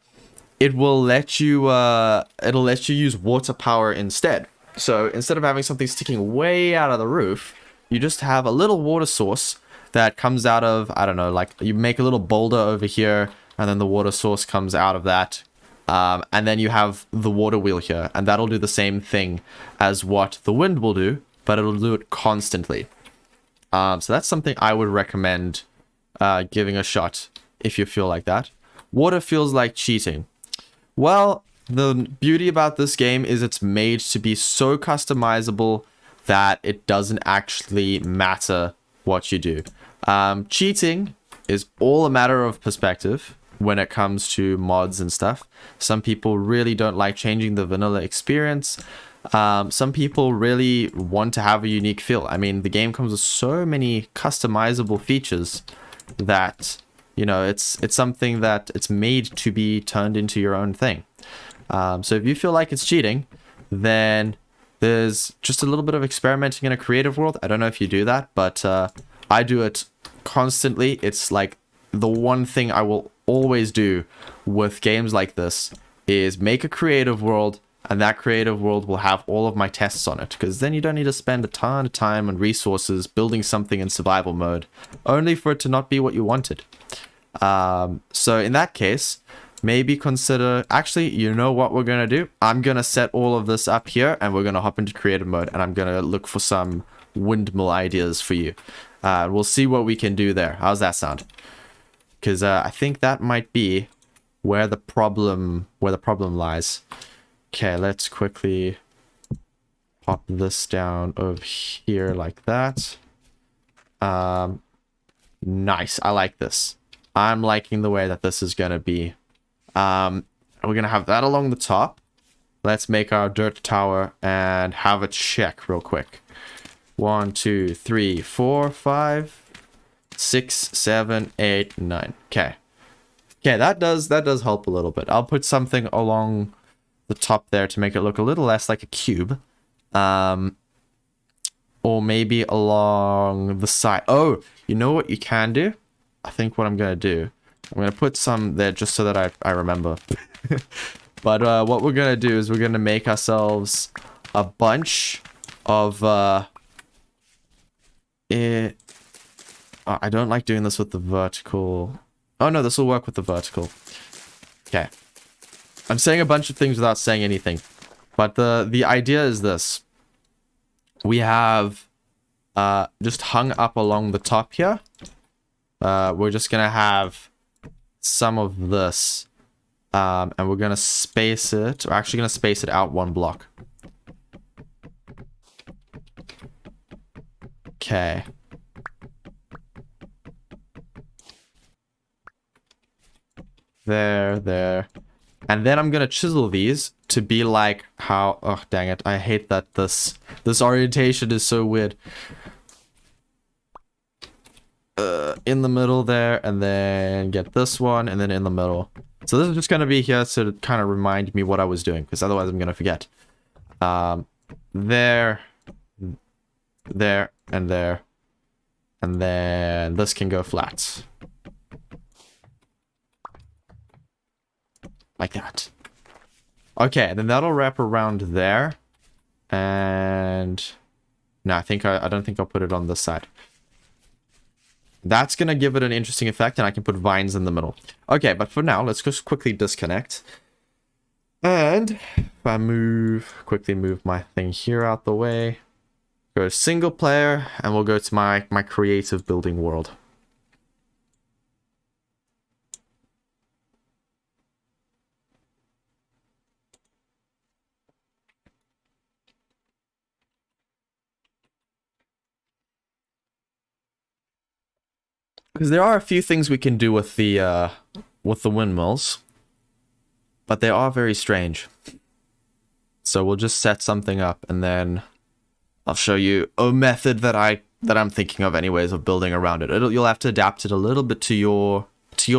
it will let you, it'll let you use water power instead. So instead of having something sticking way out of the roof, you just have a little water source that comes out of, I don't know, like you make a little boulder over here, and then the water source comes out of that. And then you have the water wheel here, and that'll do the same thing as what the wind will do, but it'll do it constantly. So that's something I would recommend giving a shot if you feel like that. Water feels like cheating. Well, the beauty about this game is it's made to be so customizable that it doesn't actually matter what you do. Cheating is all a matter of perspective when it comes to mods and stuff. Some people really don't like changing the vanilla experience. Some people really want to have a unique feel. I mean, the game comes with so many customizable features that, you know, it's something that it's made to be turned into your own thing. So if you feel like it's cheating, then there's just a little bit of experimenting in a creative world. I don't know if you do that, but I do it constantly. It's like the one thing I will always do with games like this is make a creative world, And that creative world will have all of my tests on it, because then you don't need to spend a ton of time and resources building something in survival mode, only for it to not be what you wanted. So in that case, maybe consider, actually, you know what we're going to do? I'm going to set all of this up here, and we're going to hop into creative mode, and I'm going to look for some windmill ideas for you. We'll see what we can do there. How's that sound? Because I think that might be where the problem lies. Okay, let's quickly pop this down over here like that. Nice. I like this. I'm liking the way that this is going to be. We're going to have that along the top. Let's make our dirt tower and have a check real quick. 1, 2, 3, 4, 5, 6, 7, 8, 9. Okay. Okay, that does help a little bit. I'll put something along the top there to make it look a little less like a cube. Or maybe along the side. Oh, you know what you can do? I think what I'm going to do, I'm going to put some there just so that I remember. But what we're going to do is we're going to make ourselves a bunch of... I don't like doing this with the vertical. Oh, no, this will work with the vertical. Okay. I'm saying a bunch of things without saying anything. But the idea is this. We have just hung up along the top here. We're just going to have some of this. And we're going to space it. We're actually going to space it out 1 block. Okay. There. And then I'm gonna chisel these to be like how... Oh, dang it. I hate that this orientation is so weird. In the middle there, and then get this one, and then in the middle. So this is just gonna be here to kind of remind me what I was doing, because otherwise I'm gonna forget. There, and there. And then this can go flat. Like that. Okay, then that'll wrap around there. And... No, I don't think I'll put it on this side. That's gonna give it an interesting effect, and I can put vines in the middle. Okay, but for now, let's just quickly disconnect. And if I quickly move my thing here out the way. Go single player, and we'll go to my creative building world. Because there are a few things we can do with the windmills, but they are very strange. So we'll just set something up, and then I'll show you a method that I'm thinking of anyways of building around it. You'll have to adapt it a little bit to your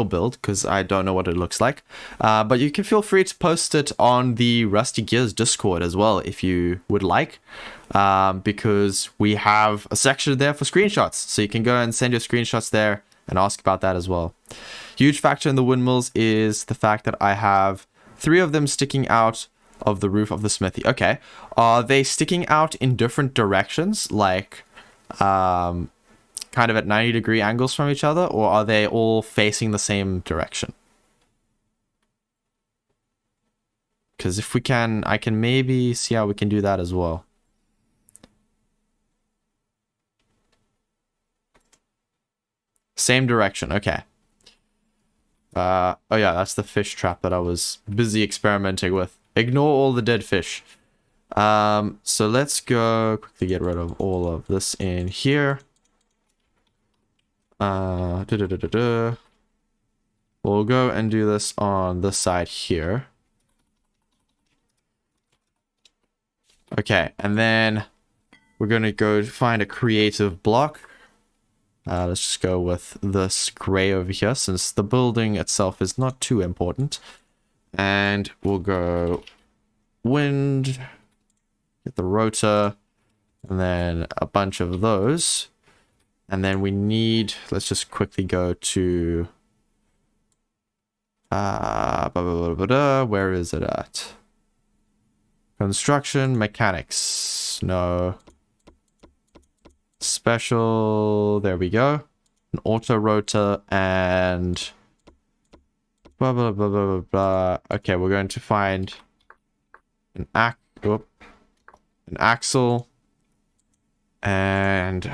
build, because I don't know what it looks like. But you can feel free to post it on the Rusty Gears Discord as well if you would like. Because we have a section there for screenshots, so you can go and send your screenshots there and ask about that as well. Huge factor in the windmills is the fact that I have 3 of them sticking out of the roof of the smithy. Okay, are they sticking out in different directions, like kind of at 90-degree angles from each other, or are they all facing the same direction? Because if we can, I can maybe see how we can do that as well. Same direction, okay. Oh yeah, that's the fish trap that I was busy experimenting with. Ignore all the dead fish. So let's go quickly get rid of all of this in here. We'll go and do this on this side here. Okay, and then we're gonna go find a creative block. Let's just go with this gray over here, since the building itself is not too important. And we'll go wind, get the rotor, and then a bunch of those. And then we need, let's just quickly go to, where is it at? Construction mechanics. No. Special. There we go. An auto rotor and blah blah blah blah blah blah. Okay, we're going to find an axle and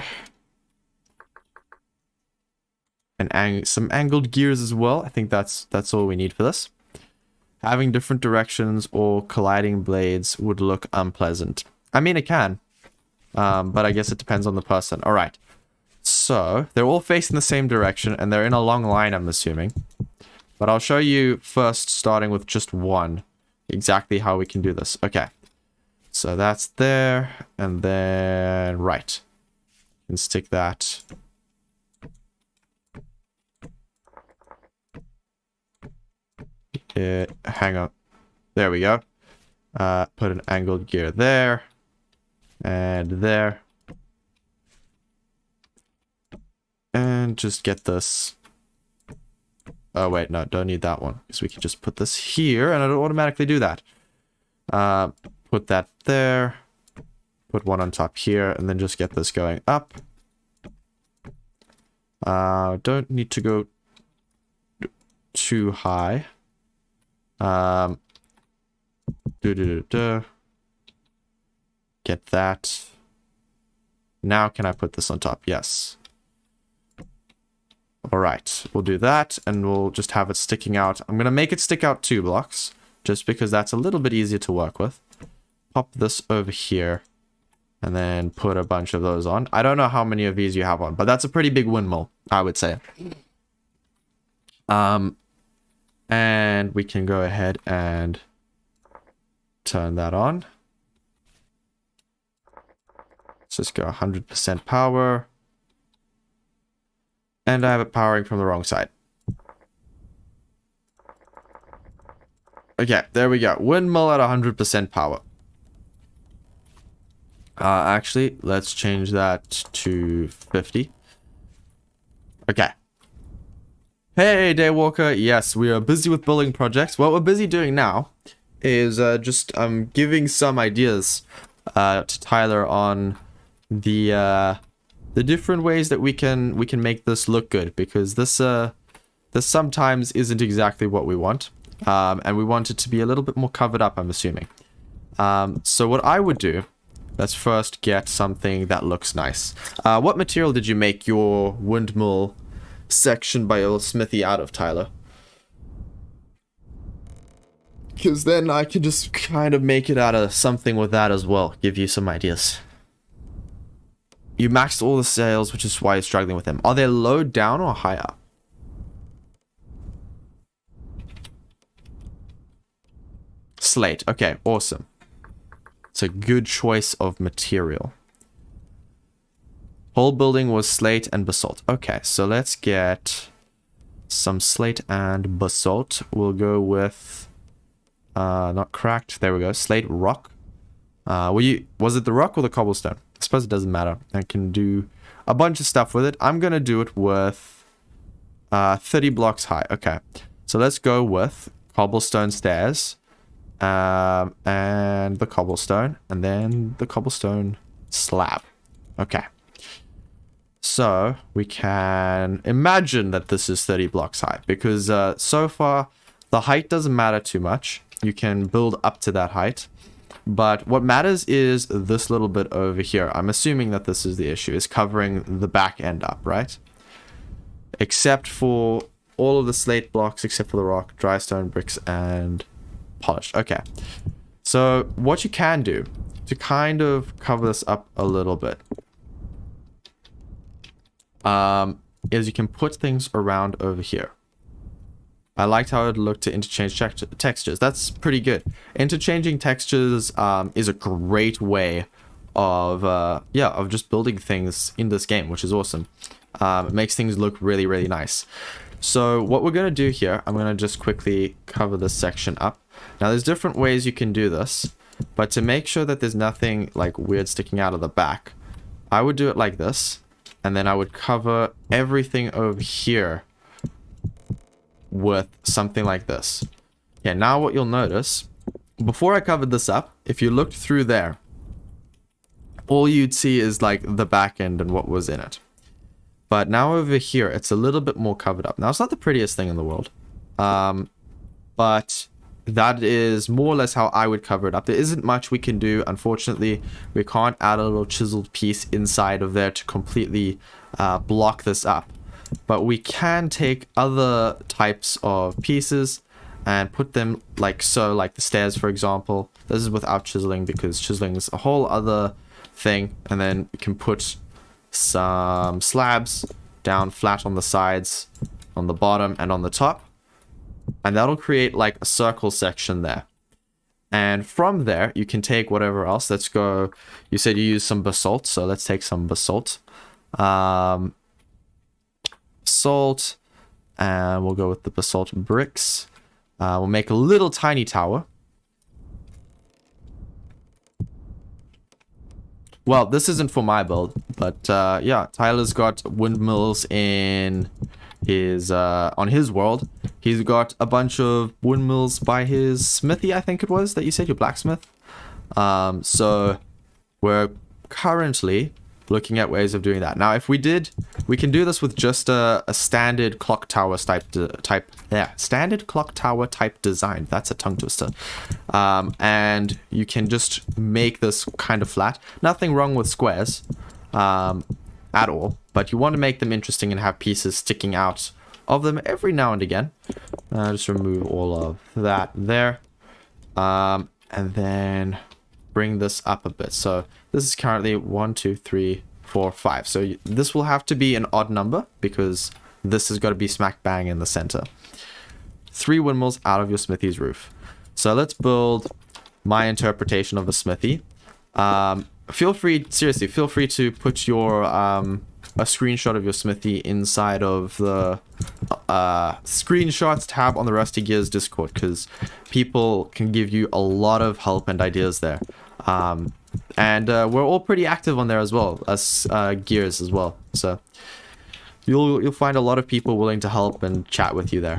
some angled gears as well. I think that's all we need for this. Having different directions or colliding blades would look unpleasant. I mean, it can, but I guess it depends on the person. All right, so they're all facing the same direction and they're in a long line, I'm assuming. But I'll show you first, starting with just one, exactly how we can do this. Okay, so that's there, and then right, and stick that. Hang on, there we go. Put an angled gear there and there, and just get this. Oh wait, no, don't need that one, because we can just put this here and it'll automatically do that. Put that there, put one on top here, and then just get this going up. Don't need to go too high. Get that. Now can I put this on top? Yes. Alright, we'll do that, and we'll just have it sticking out. I'm going to make it stick out 2 blocks, just because that's a little bit easier to work with. Pop this over here, and then put a bunch of those on. I don't know how many of these you have on, but that's a pretty big windmill, I would say. And we can go ahead and turn that on. Let's just go 100% power. And I have it powering from the wrong side. Okay, there we go. Windmill at 100% power. Actually, let's change that to 50. Okay. Hey, Daywalker. Yes, we are busy with building projects. What we're busy doing now is just giving some ideas to Tyler on the different ways that we can make this look good, because this sometimes isn't exactly what we want, and we want it to be a little bit more covered up, I'm assuming. So what I would do, let's first get something that looks nice. What material did you make your windmill section by your smithy out of, Tyler? Because then I can just kind of make it out of something with that as well. Give you some ideas. You maxed all the sails, which is why you're struggling with them. Are they low down or high up? Slate. Okay, awesome. It's a good choice of material. Whole building was slate and basalt. Okay, so let's get some slate and basalt. We'll go with not cracked. There we go. Slate rock. Was it the rock or the cobblestone? I suppose it doesn't matter. I can do a bunch of stuff with it. I'm gonna do it with 30 blocks high. Okay, so let's go with cobblestone stairs, and the cobblestone, and then the cobblestone slab. Okay. So we can imagine that this is 30 blocks high, because so far the height doesn't matter too much. You can build up to that height, but what matters is this little bit over here. I'm assuming that this is the issue, is covering the back end up, right? Except for all of the slate blocks, except for the rock, dry stone, bricks, and polished. Okay, so what you can do to kind of cover this up a little bit is you can put things around over here. I liked how it looked to interchange textures. That's pretty good. Interchanging textures is a great way of just building things in this game, which is awesome. It makes things look really, really nice. So what we're going to do here, I'm going to just quickly cover this section up. Now there's different ways you can do this, but to make sure that there's nothing like weird sticking out of the back, I would do it like this, and then I would cover everything over here with something like this. Yeah, now what you'll notice before I covered this up, if you looked through there, all you'd see is like the back end and what was in it. But now over here, it's a little bit more covered up. Now, it's not the prettiest thing in the world, but that is more or less how I would cover it up. There isn't much we can do. Unfortunately, we can't add a little chiseled piece inside of there to completely block this up. But we can take other types of pieces and put them like so, like the stairs, for example. This is without chiseling because chiseling is a whole other thing. And then we can put some slabs down flat on the sides, on the bottom, and on the top. And that'll create like a circle section there. And from there, you can take whatever else. Let's go. You said you use some basalt, so let's take some basalt. Basalt, and we'll go with the basalt bricks. We'll make a little tiny tower. Well, this isn't for my build, but yeah, Tyler's got windmills in his on his world. He's got a bunch of windmills by his smithy, I think it was, that you said, your blacksmith. So we're currently looking at ways of doing that. Now, if we did, we can do this with just a standard clock tower standard clock tower type design. That's a tongue twister. And you can just make this kind of flat. Nothing wrong with squares at all, but you want to make them interesting and have pieces sticking out of them every now and again. Just remove all of that there. And then bring this up a bit. So this is currently 1, 2, 3, 4, 5. So this will have to be an odd number because this has got to be smack bang in the center. 3 windmills out of your smithy's roof. So let's build my interpretation of a smithy. Feel free, seriously, feel free to put your a screenshot of your smithy inside of the screenshots tab on the Rusty Gears Discord, because people can give you a lot of help and ideas there. And we're all pretty active on there as well as Gears as well. So you'll find a lot of people willing to help and chat with you there.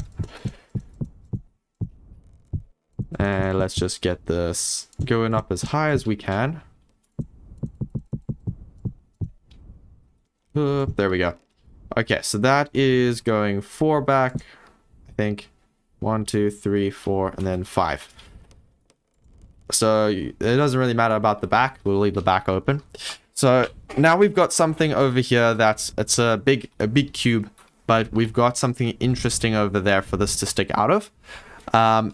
And let's just get this going up as high as we can. There we go. Okay, so that is going 4 back, I think. 1, 2, 3, 4, and then 5. So it doesn't really matter about the back. We'll leave the back open. So now we've got something over here it's a big cube, but we've got something interesting over there for this to stick out of.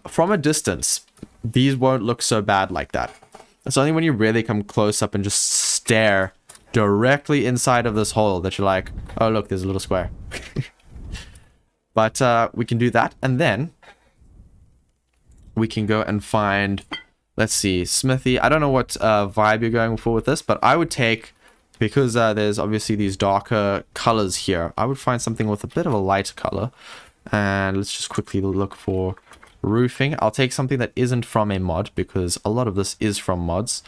From a distance, these won't look so bad like that. It's only when you really come close up and just stare directly inside of this hole that you're like, oh look, there's a little square. But we can do that, and then we can go and find, let's see, smithy. I don't know what vibe you're going for with this, but I would take, because there's obviously these darker colors here, I would find something with a bit of a lighter color. And let's just quickly look for roofing. I'll take something that isn't from a mod, because a lot of this is from mods.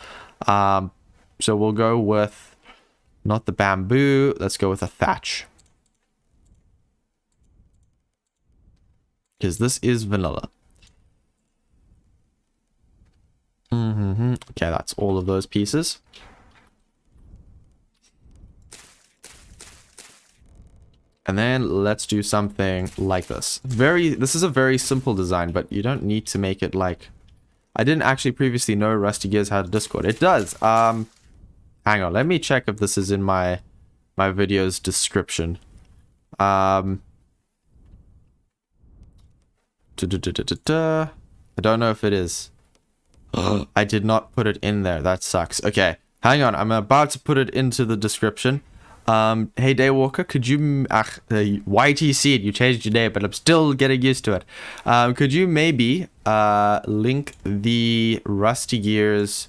So we'll go with not the bamboo. Let's go with a thatch, because this is vanilla. Okay, that's all of those pieces. And then let's do something like this. This is a very simple design, but you don't need to make it like... I didn't actually previously know Rusty Gears had a Discord. It does. Hang on, let me check if this is in my video's description. I don't know if it is. I did not put it in there. That sucks. Okay, hang on. I'm about to put it into the description. Hey Daywalker, could you YTC, you changed your name, but I'm still getting used to it. Could you maybe link the Rusty Gears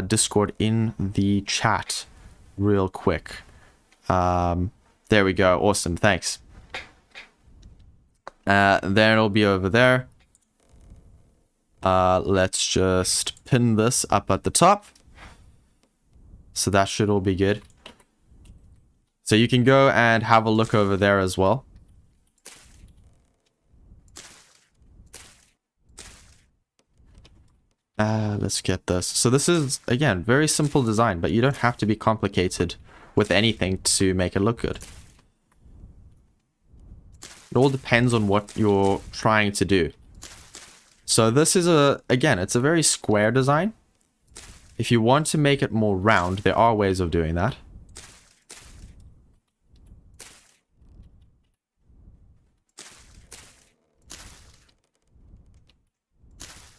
Discord in the chat real quick? There we go. Awesome, thanks. Then it'll be over there. Let's just pin this up at the top, so that should all be good. So you can go and have a look over there as well. Let's get this. So this is, again, very simple design, but you don't have to be complicated with anything to make it look good. It all depends on what you're trying to do. So this is again, it's a very square design. If you want to make it more round, there are ways of doing that.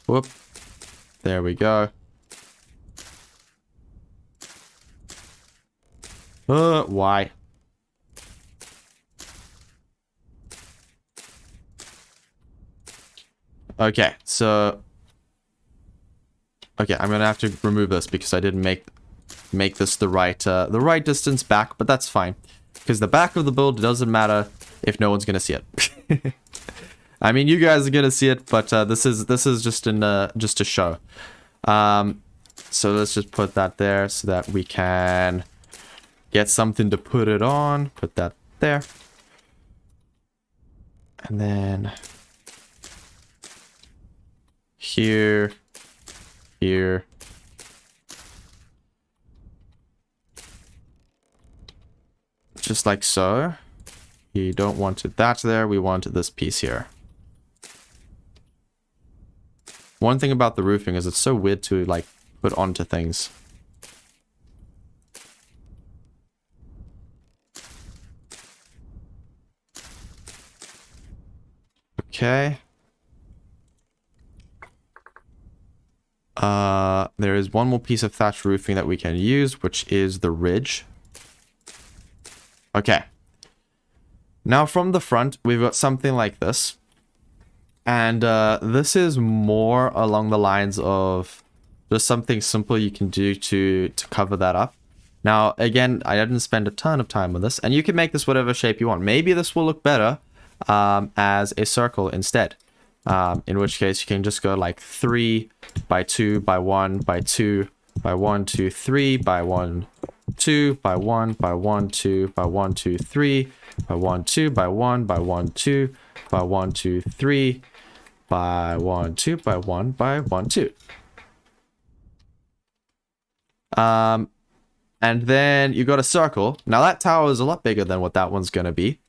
Whoop. There we go. Why? Okay, so... Okay, I'm gonna have to remove this because I didn't make this the right distance back, but that's fine. Because the back of the build doesn't matter if no one's gonna see it. I mean, you guys are gonna see it, but this is just just a show. So let's just put that there so that we can get something to put it on. Put that there. And then here, here. Just like so. You don't want it that there, we want this piece here. One thing about the roofing is it's so weird to like put onto things. Okay. There is one more piece of thatch roofing that we can use, which is the ridge. Okay. Now from the front, we've got something like this. And this is more along the lines of just something simple you can do to cover that up. Now, again, I didn't spend a ton of time on this, and you can make this whatever shape you want. Maybe this will look better as a circle instead. In which case, you can just go like 3 by 2 by 1 by 2 by 1, 2, 3 by 1, 2 by 1 by 1, 2 by 1, 2, 3 by 1, 2 by 1 by 1, 2 by 1, 2, 3 by 1, 2 by 1 by 1, 2. And then you got a circle. Now that tower is a lot bigger than what that one's going to be.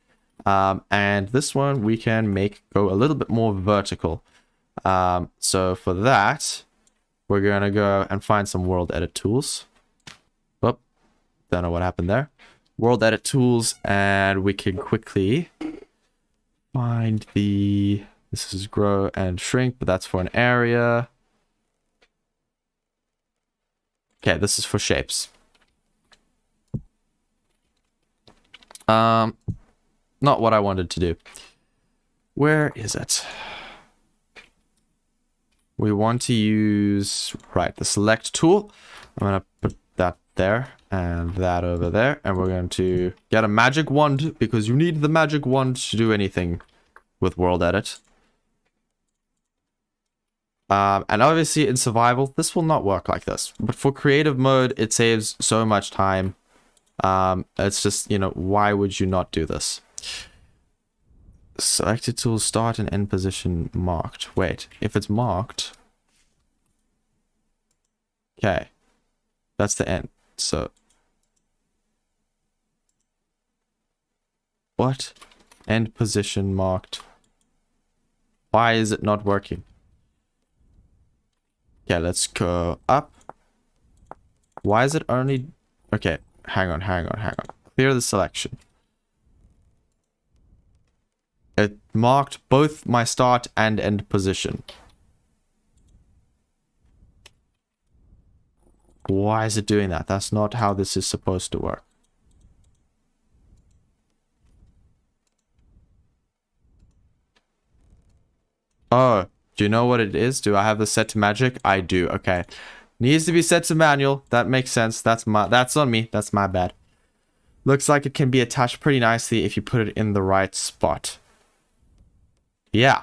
And this one we can make go a little bit more vertical. So for that, we're going to go and find some world edit tools. Oop, don't know what happened there. World edit tools, and we can quickly find the... This is grow and shrink, but that's for an area. Okay, this is for shapes. Not what I wanted to do. Where is it? We want to use, right, the select tool. I'm going to put that there and that over there. And we're going to get a magic wand because you need the magic wand to do anything with world edit. And obviously in survival, this will not work like this. But for creative mode, it saves so much time. It's just, you know, why would you not do this? Selected tool, start and end position marked. Wait, if it's marked... Okay. That's the end. So... What? End position marked. Why is it not working? Okay, let's go up. Why is it only... Okay, hang on. Clear the selection. It marked both my start and end position. Why is it doing that? That's not how this is supposed to work. Oh, do you know what it is? Do I have this set to magic? I do. Okay. Needs to be set to manual. That makes sense. That's on me. That's my bad. Looks like it can be attached pretty nicely if you put it in the right spot. Yeah.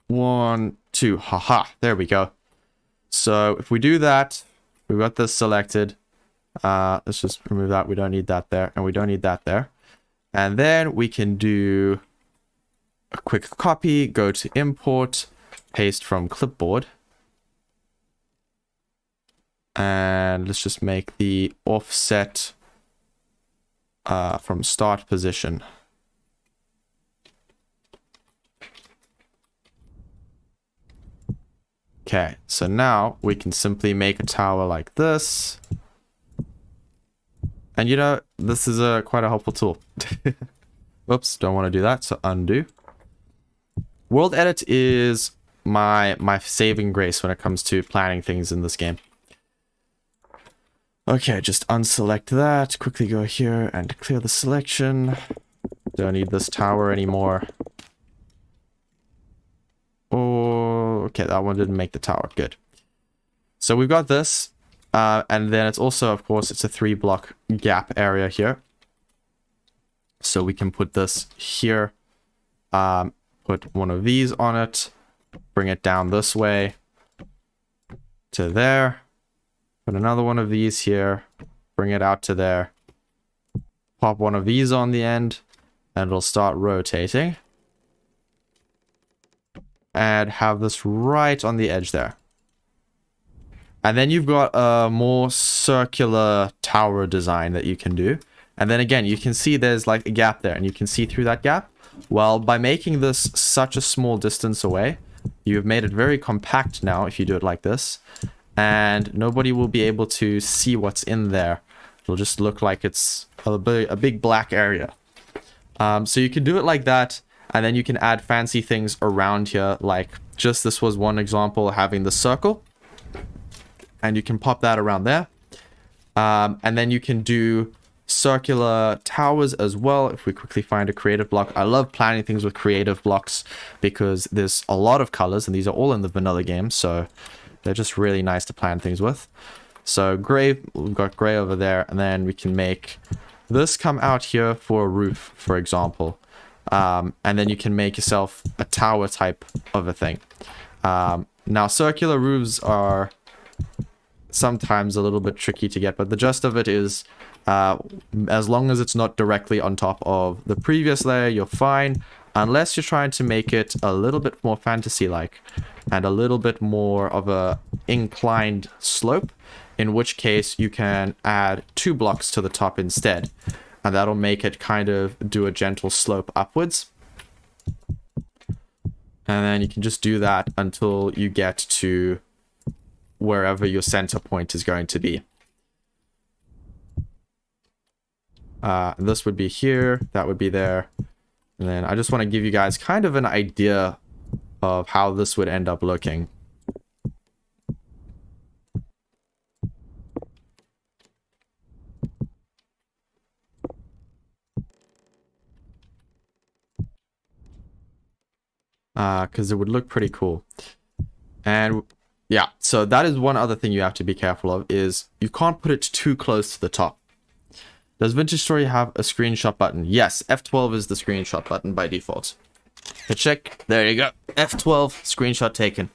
1, 2. Haha. There we go. So if we do that, we've got this selected. Let's just remove that. We don't need that there. And we don't need that there. And then we can do a quick copy, go to import, paste from clipboard. And let's just make the offset from start position. Okay, so now we can simply make a tower like this. And you know, this is quite a helpful tool. Oops, don't want to do that, so undo. World edit is my saving grace when it comes to planning things in this game. Okay, just unselect that, quickly go here and clear the selection. Don't need this tower anymore. Oh, okay, that one didn't make the tower, good. So we've got this, and then it's also, of course, it's a 3-block gap area here. So we can put this here, put one of these on it, bring it down this way to there. Put another one of these here, bring it out to there, pop one of these on the end, and it'll start rotating. And have this right on the edge there. And then you've got a more circular tower design that you can do. And then again, you can see there's like a gap there, and you can see through that gap. Well, by making this such a small distance away, you've made it very compact now if you do it like this. And nobody will be able to see what's in there. It'll just look like it's a big black area. So you can do it like that, and then you can add fancy things around here, like just this was one example, having the circle. And you can pop that around there. And then you can do circular towers as well. If we quickly find a creative block. I love planning things with creative blocks because there's a lot of colors, and these are all in the vanilla game, so they're just really nice to plan things with. So gray, we've got gray over there, and then we can make this come out here for a roof, for example. And then you can make yourself a tower type of a thing. Now, circular roofs are sometimes a little bit tricky to get, but the gist of it is, as long as it's not directly on top of the previous layer, you're fine. Unless you're trying to make it a little bit more fantasy-like and a little bit more of a inclined slope, in which case you can add 2 blocks to the top instead, and that'll make it kind of do a gentle slope upwards. And then you can just do that until you get to wherever your center point is going to be. This would be here, that would be there. And then I just want to give you guys kind of an idea of how this would end up looking. Because it would look pretty cool. And yeah, so that is one other thing you have to be careful of, is you can't put it too close to the top. Does Vintage Story have a screenshot button? Yes, F12 is the screenshot button by default. Hit check. There you go. F12, screenshot taken.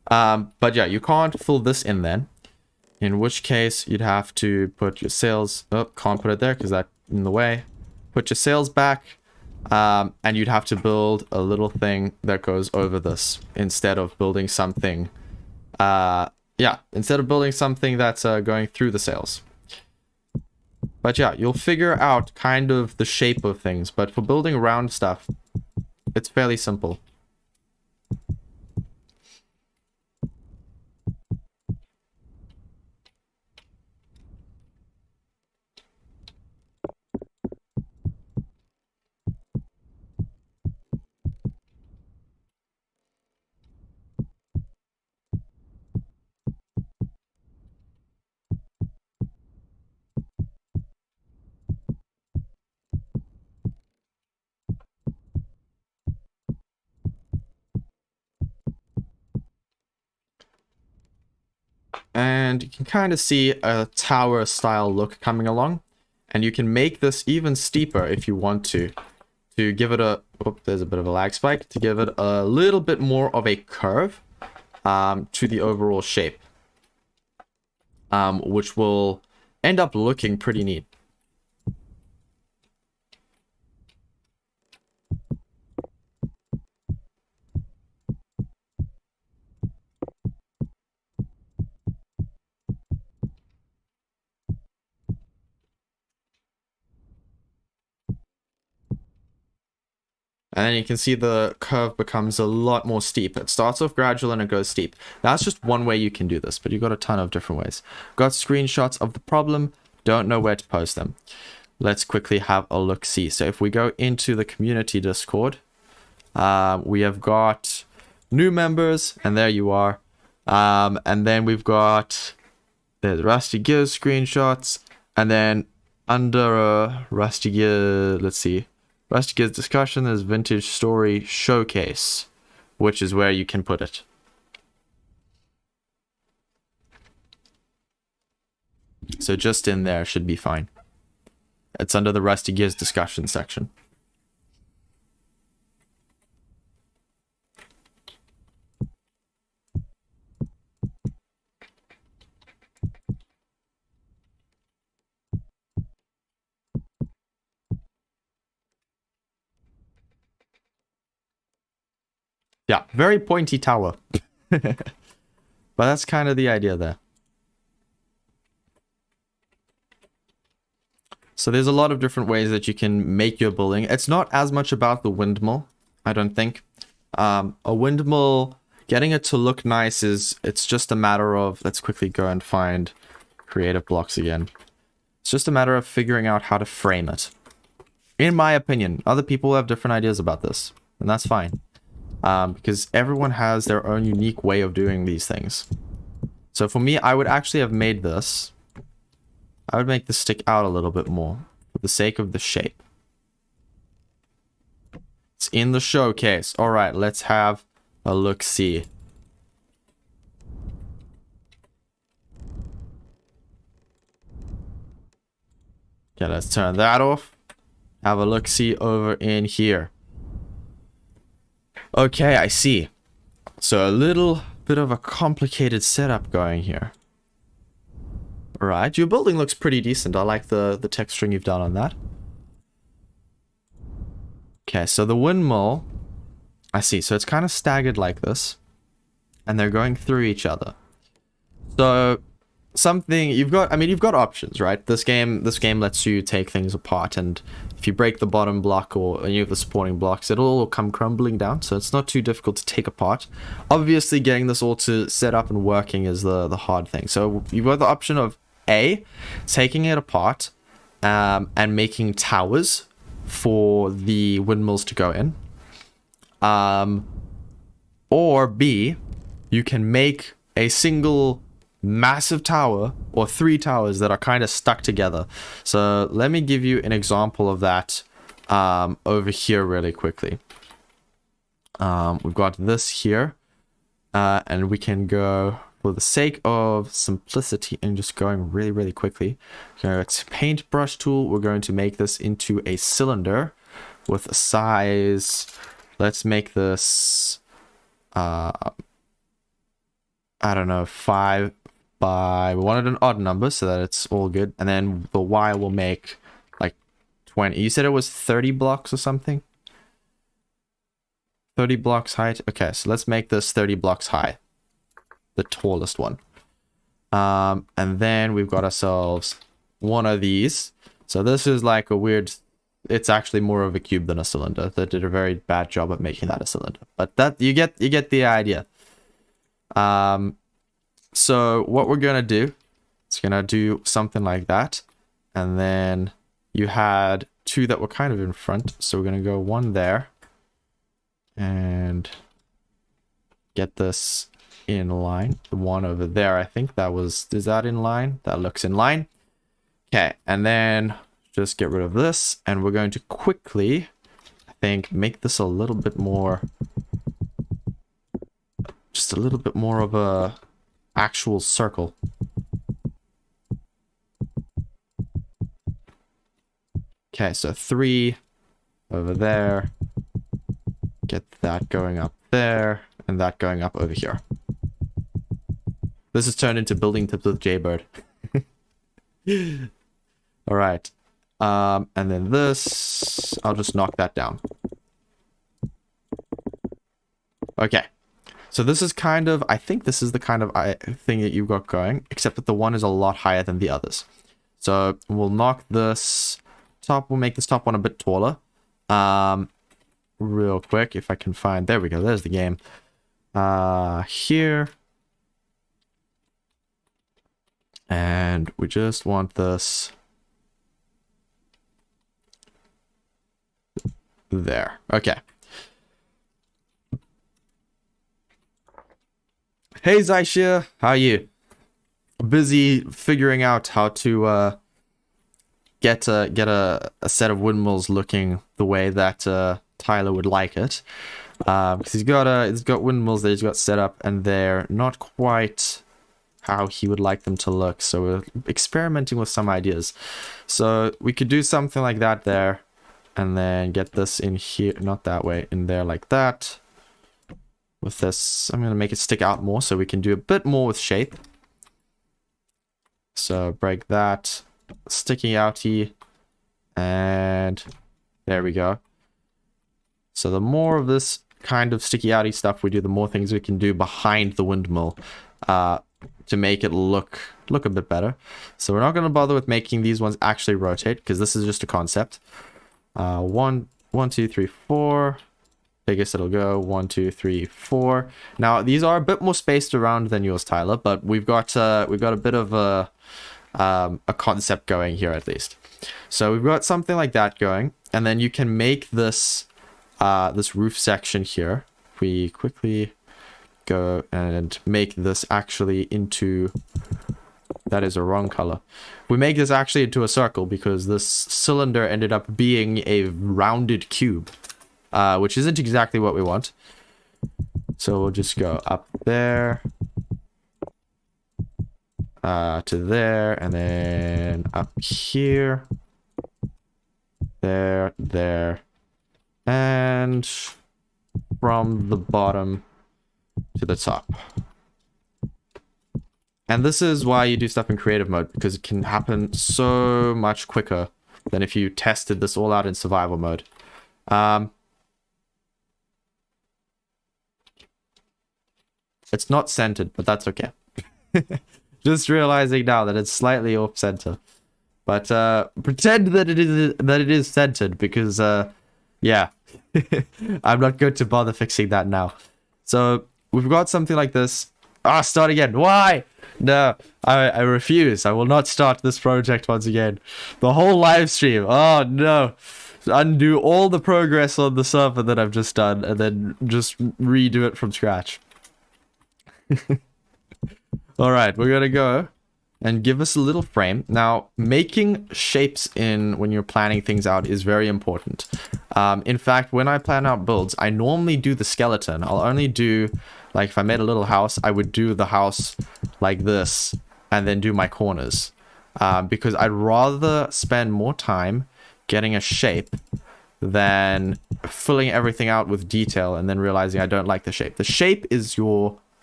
But yeah, you can't fill this in then. In which case, you'd have to put your sails... Oh, can't put it there because that's in the way. Put your sails back. And you'd have to build a little thing that goes over this instead of building something... yeah, instead of building something that's going through the sails. But yeah, you'll figure out kind of the shape of things. But for building round stuff, it's fairly simple. And you can kind of see a tower style look coming along. And you can make this even steeper if you want to give it a... Oh, there's a bit of a lag spike. To give it a little bit more of a curve to the overall shape. Which will end up looking pretty neat. And then you can see the curve becomes a lot more steep. It starts off gradual and it goes steep. That's just one way you can do this, but you've got a ton of different ways. Got screenshots of the problem, don't know where to post them. Let's quickly have a look-see. So if we go into the community Discord, we have got new members, and there you are. And then we've got, there's Rusty Gears screenshots, and then under Rusty Gears, let's see. Rusty Gears discussion, there's vintage story showcase, which is where you can put it. So just in there should be fine. It's under the Rusty Gears discussion section. Yeah, very pointy tower. But that's kind of the idea there. So there's a lot of different ways that you can make your building. It's not as much about the windmill, I don't think. A windmill, getting it to look nice it's just a matter of, let's quickly go and find creative blocks again. It's just a matter of figuring out how to frame it. In my opinion, other people have different ideas about this, and that's fine. Because everyone has their own unique way of doing these things. So for me, I would actually have made this. I would make this stick out a little bit more for the sake of the shape. It's in the showcase. All right, let's have a look-see. Okay, let's turn that off. Have a look-see over in here. Okay, I see. So a little bit of a complicated setup going here. Alright, your building looks pretty decent. I like the texturing you've done on that. Okay, so the windmill, I see. So it's kind of staggered like this. And they're going through each other. So something you've got, I mean, you've got options, right? This game lets you take things apart, and if you break the bottom block or any of the supporting blocks, it'll all come crumbling down, so it's not too difficult to take apart. Obviously, getting this all to set up and working is the hard thing. So you've got the option of A, taking it apart and making towers for the windmills to go in. Or B, you can make a single massive tower or 3 towers that are kind of stuck together. So let me give you an example of that over here really quickly. We've got this here, and we can go, for the sake of simplicity and just going really quickly, it's paintbrush tool. We're going to make this into a cylinder with a size, let's make this I don't know, 5 by, we wanted an odd number so that it's all good, and then the Y will make like 20. You said it was 30 blocks or something? 30 blocks height. Okay, so let's make this 30 blocks high, the tallest one. And then we've got ourselves one of these. So this is like a weird, it's actually more of a cube than a cylinder. They did a very bad job at making that a cylinder, but that you get the idea. So what we're gonna do, it's gonna do something like that, and then you had 2 that were kind of in front, so we're gonna go 1 there and get this in line. The one over there, I think that was, is that in line? That looks in line. Okay, and then just get rid of this, and we're going to quickly, I think, make this a little bit more, just a little bit more of a actual circle. Okay, so 3 over there. Get that going up there, and that going up over here. This is turned into building tips with Jaybyrde. All right. And then this, I'll just knock that down. Okay. So this is kind of, I think this is the kind of thing that you've got going, except that the one is a lot higher than the others. So we'll knock this top, we'll make this top one a bit taller. real quick if I can find. There we go. There's the game. Here. And we just want this there. Okay. Hey Zaishia, how are you? Busy figuring out how to get a set of windmills looking the way that Tyler would like it. Because he's got windmills that he's got set up, and they're not quite how he would like them to look. So we're experimenting with some ideas. So we could do something like that there, and then get this in here, not that way, in there like that. With this, I'm gonna make it stick out more so we can do a bit more with shape. So break that, sticky outy, and there we go. So the more of this kind of sticky outy stuff we do, the more things we can do behind the windmill. To make it look a bit better. So we're not going to bother with making these ones actually rotate, because this is just a concept. 1, 2, 3, 4. Biggest it'll go. 1, 2, 3, 4. Now these are a bit more spaced around than yours, Tyler, but we've got a bit of a concept going here at least. So we've got something like that going, and then you can make this this roof section here. We quickly go and make this actually into, that is a wrong color. We make this actually into a circle because this cylinder ended up being a rounded cube, which isn't exactly what we want. So we'll just go up there, to there, and then up here, there, and from the bottom to the top. And this is why you do stuff in creative mode, because it can happen so much quicker than if you tested this all out in survival mode. It's not centered, but that's okay. Just realizing now that it's slightly off center. But pretend that it is centered, because yeah. I'm not going to bother fixing that now. So we've got something like this. Start again. Why? No, I refuse. I will not start this project once again. The whole live stream. Oh no. Undo all the progress on the server that I've just done, and then just redo it from scratch. Alright, we're gonna go and give us a little frame. Now, making shapes when you're planning things out is very important. In fact, when I plan out builds, I normally do the skeleton. I'll only do, like if I made a little house, I would do the house like this and then do my corners. Because I'd rather spend more time getting a shape than filling everything out with detail and then realizing I don't like the shape. The shape is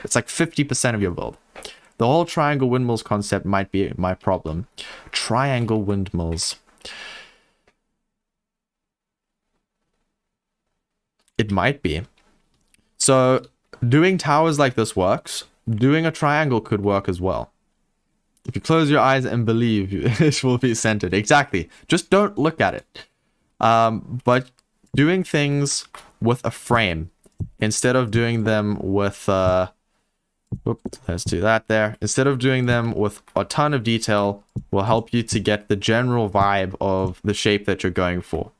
it's like 50% of your build. The whole triangle windmills concept might be my problem. Triangle windmills. It might be. So, doing towers like this works. Doing a triangle could work as well. If you close your eyes and believe, it will be centered. Exactly. Just don't look at it. But doing things with a frame, instead of doing them with... let's do that there. Instead of doing them with a ton of detail, will help you to get the general vibe of the shape that you're going for,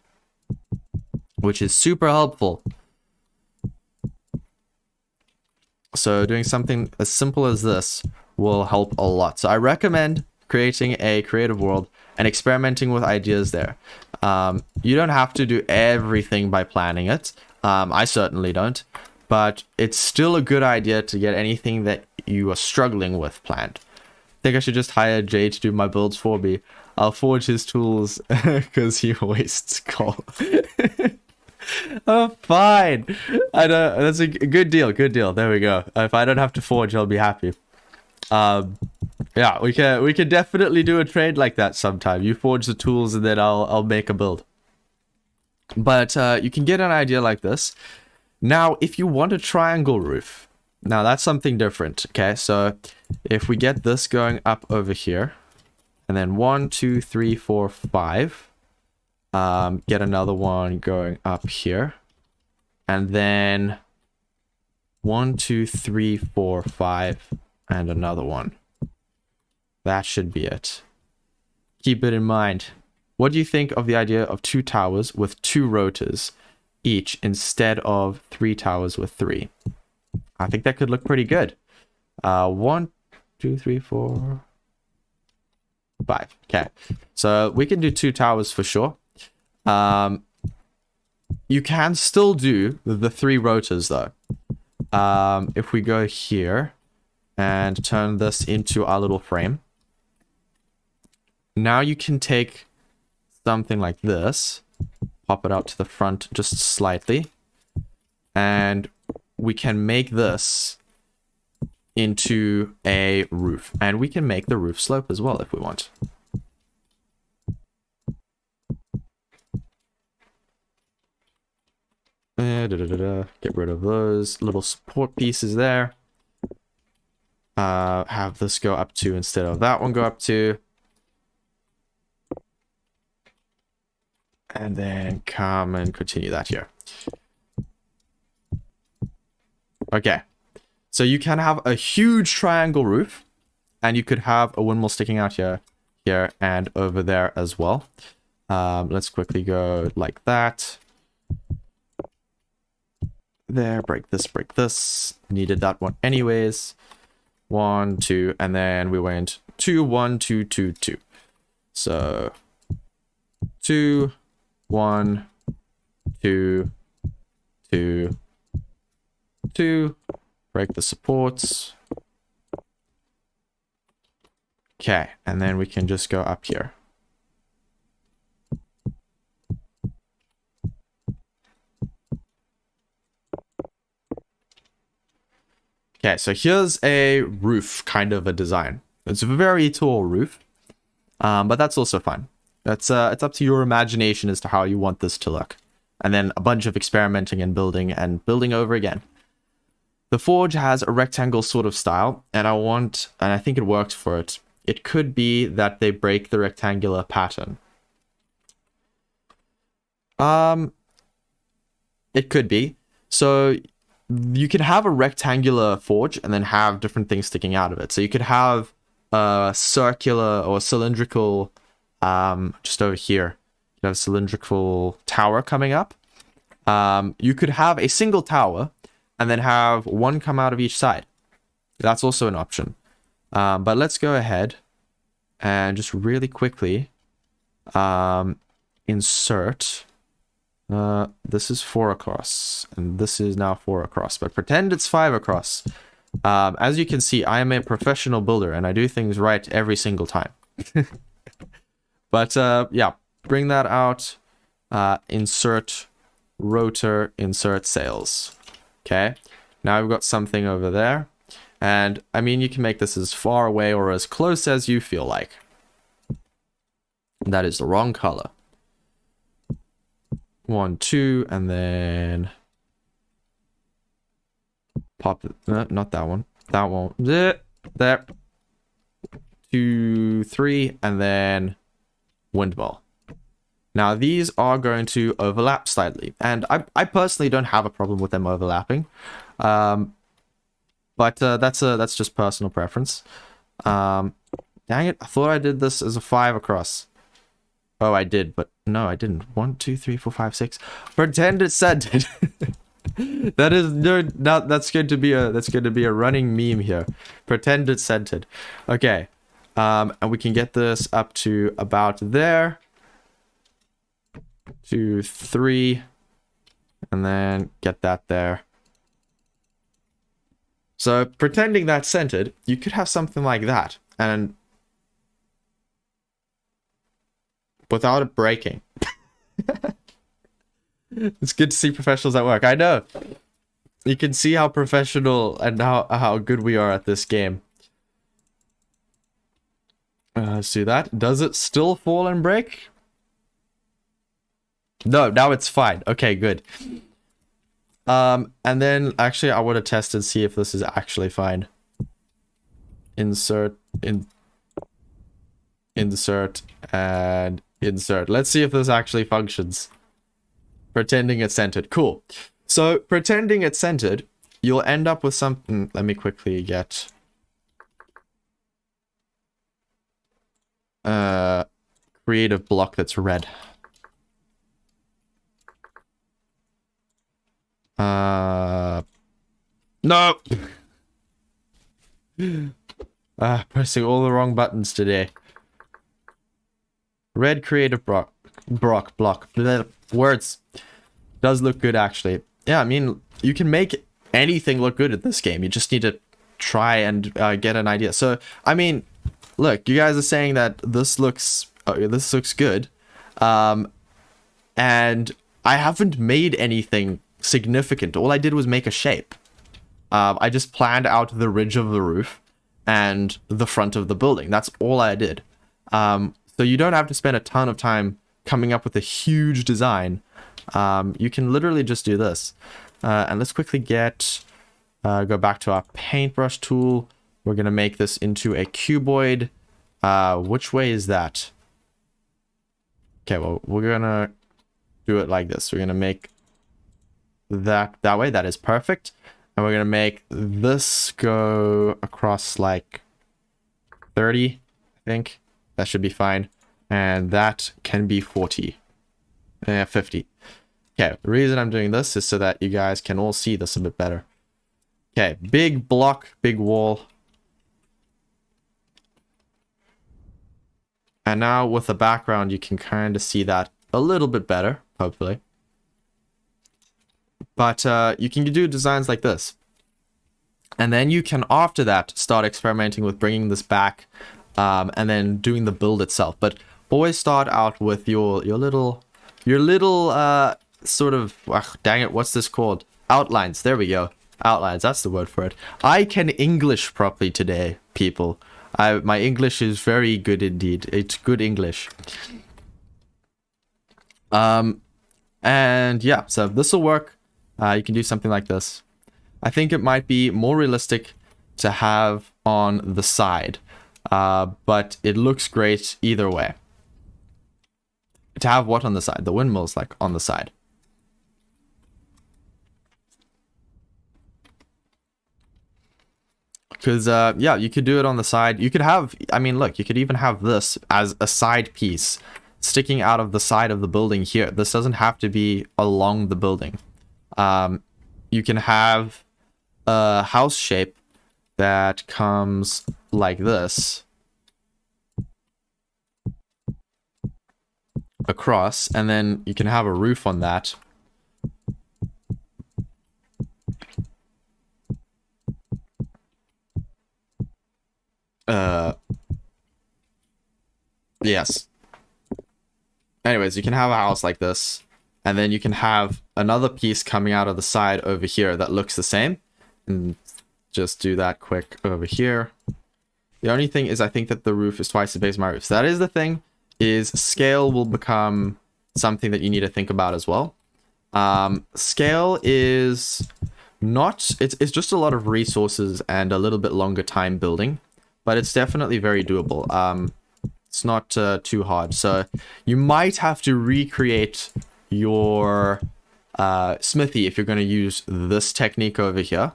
which is super helpful. So doing something as simple as this will help a lot. So I recommend creating a creative world and experimenting with ideas there. You don't have to do everything by planning it. I certainly don't. But it's still a good idea to get anything that you are struggling with planned. I think I should just hire Jay to do my builds for me. I'll forge his tools because he wastes coal. Oh, fine. I know, that's a good deal. Good deal. There we go. If I don't have to forge, I'll be happy. Yeah, we can definitely do a trade like that sometime. You forge the tools and then I'll make a build. But you can get an idea like this. Now, if you want a triangle roof, now that's something different, okay? So if we get this going up over here, and then 1, 2, 3, 4, 5, get another one going up here, And then 1, 2, 3, 4, 5, and another one. That should be it. Keep it in mind. What do you think of the idea of 2 towers with 2 rotors each instead of 3 towers with 3? I think that could look pretty good. 1, 2, 3, 4, 5. Okay, so we can do 2 towers for sure. You can still do the 3 rotors though. If we go here and turn this into our little frame, now you can take something like this, pop it out to the front just slightly, and we can make this into a roof. And we can make the roof slope as well if we want. Get rid of those little support pieces there. Have this go up to instead of that one go up to. And then come and continue that here. Okay. So you can have a huge triangle roof. And you could have a windmill sticking out here, and over there as well. Let's quickly go like that. There, break this. Needed that one anyways. 1, 2, and then we went 2, 1, 2, 2, 2. So 2, 1, 2, 2, 2. Break the supports. Okay, and then we can just go up here. Okay, so here's a roof, kind of a design. It's a very tall roof, but that's also fun. It's up to your imagination as to how you want this to look. And then a bunch of experimenting and building over again. The forge has a rectangle sort of style, and I think it works for it. It could be that they break the rectangular pattern. It could be. So you can have a rectangular forge and then have different things sticking out of it. So you could have a circular or cylindrical, just over here, you have a cylindrical tower coming up. You could have a single tower and then have one come out of each side. That's also an option. But let's go ahead and just really quickly insert. This is 4 across, and this is now 4 across, but pretend it's 5 across. As you can see, I am a professional builder, and I do things right every single time. But yeah, bring that out, insert rotor, insert sails. Okay, now we've got something over there. And, I mean, you can make this as far away or as close as you feel like. That is the wrong color. 1, 2, and then... pop it. Not that one. That one. There. 2, 3, and then... windmill. Now, these are going to overlap slightly. And I personally don't have a problem with them overlapping. But that's just personal preference. Dang it, I thought I did this as a 5 across. Oh, I did, but no, I didn't. 1, 2, 3, 4, 5, 6. Pretend it's centered. That is that's going to be a running meme here. Pretend it's centered. Okay. And we can get this up to about there. 2, 3. And then get that there. So, pretending that's centered, you could have something like that, and without it breaking. It's good to see professionals at work. I know. You can see how professional and how good we are at this game. Let's do that. Does it still fall and break? No, now it's fine. Okay, good. And then actually I would have tested and see if this is actually fine. Insert and insert. Let's see if this actually functions. Pretending it's centered. Cool. So pretending it's centered, you'll end up with something. Let me quickly get creative block that's red. No. Pressing all the wrong buttons today. Red creative block. Bleh, words. Does look good, actually. Yeah, I mean, you can make anything look good at this game. You just need to try and get an idea. So, I mean, look, you guys are saying that this looks good. And I haven't made anything significant. All I did was make a shape. I just planned out the ridge of the roof and the front of the building. That's all I did. So you don't have to spend a ton of time coming up with a huge design. You can literally just do this. And let's quickly go back to our paintbrush tool. We're going to make this into a cuboid. Which way is that? Okay, well, we're going to do it like this. We're going to make that way. That is perfect. And we're going to make this go across like 30, I think. That should be fine. And that can be 40. 50. Okay, the reason I'm doing this is so that you guys can all see this a bit better. Okay, big block, big wall. And now with the background, you can kind of see that a little bit better, hopefully. But you can do designs like this. And then you can, after that, start experimenting with bringing this back and then doing the build itself. But always start out with your little sort of, dang it, what's this called? Outlines. There we go. Outlines. That's the word for it. I can English properly today, people. My English is very good indeed. It's good English. And yeah, so this will work. You can do something like this. I think it might be more realistic to have on the side, but it looks great either way. To have what on the side? The windmills, like, on the side. Because, yeah, you could do it on the side. You could have, I mean, look, you could even have this as a side piece sticking out of the side of the building here. This doesn't have to be along the building. You can have a house shape that comes like this across, and then you can have a roof on that. Yes. Anyways, you can have a house like this, and then you can have another piece coming out of the side over here that looks the same. And just do that quick over here. The only thing is I think that the roof is twice the base of my roof. So that is the thing, is scale will become something that you need to think about as well. Scale is not, it's just a lot of resources and a little bit longer time building, but it's definitely very doable. It's not too hard. So you might have to recreate your smithy if you're going to use this technique over here.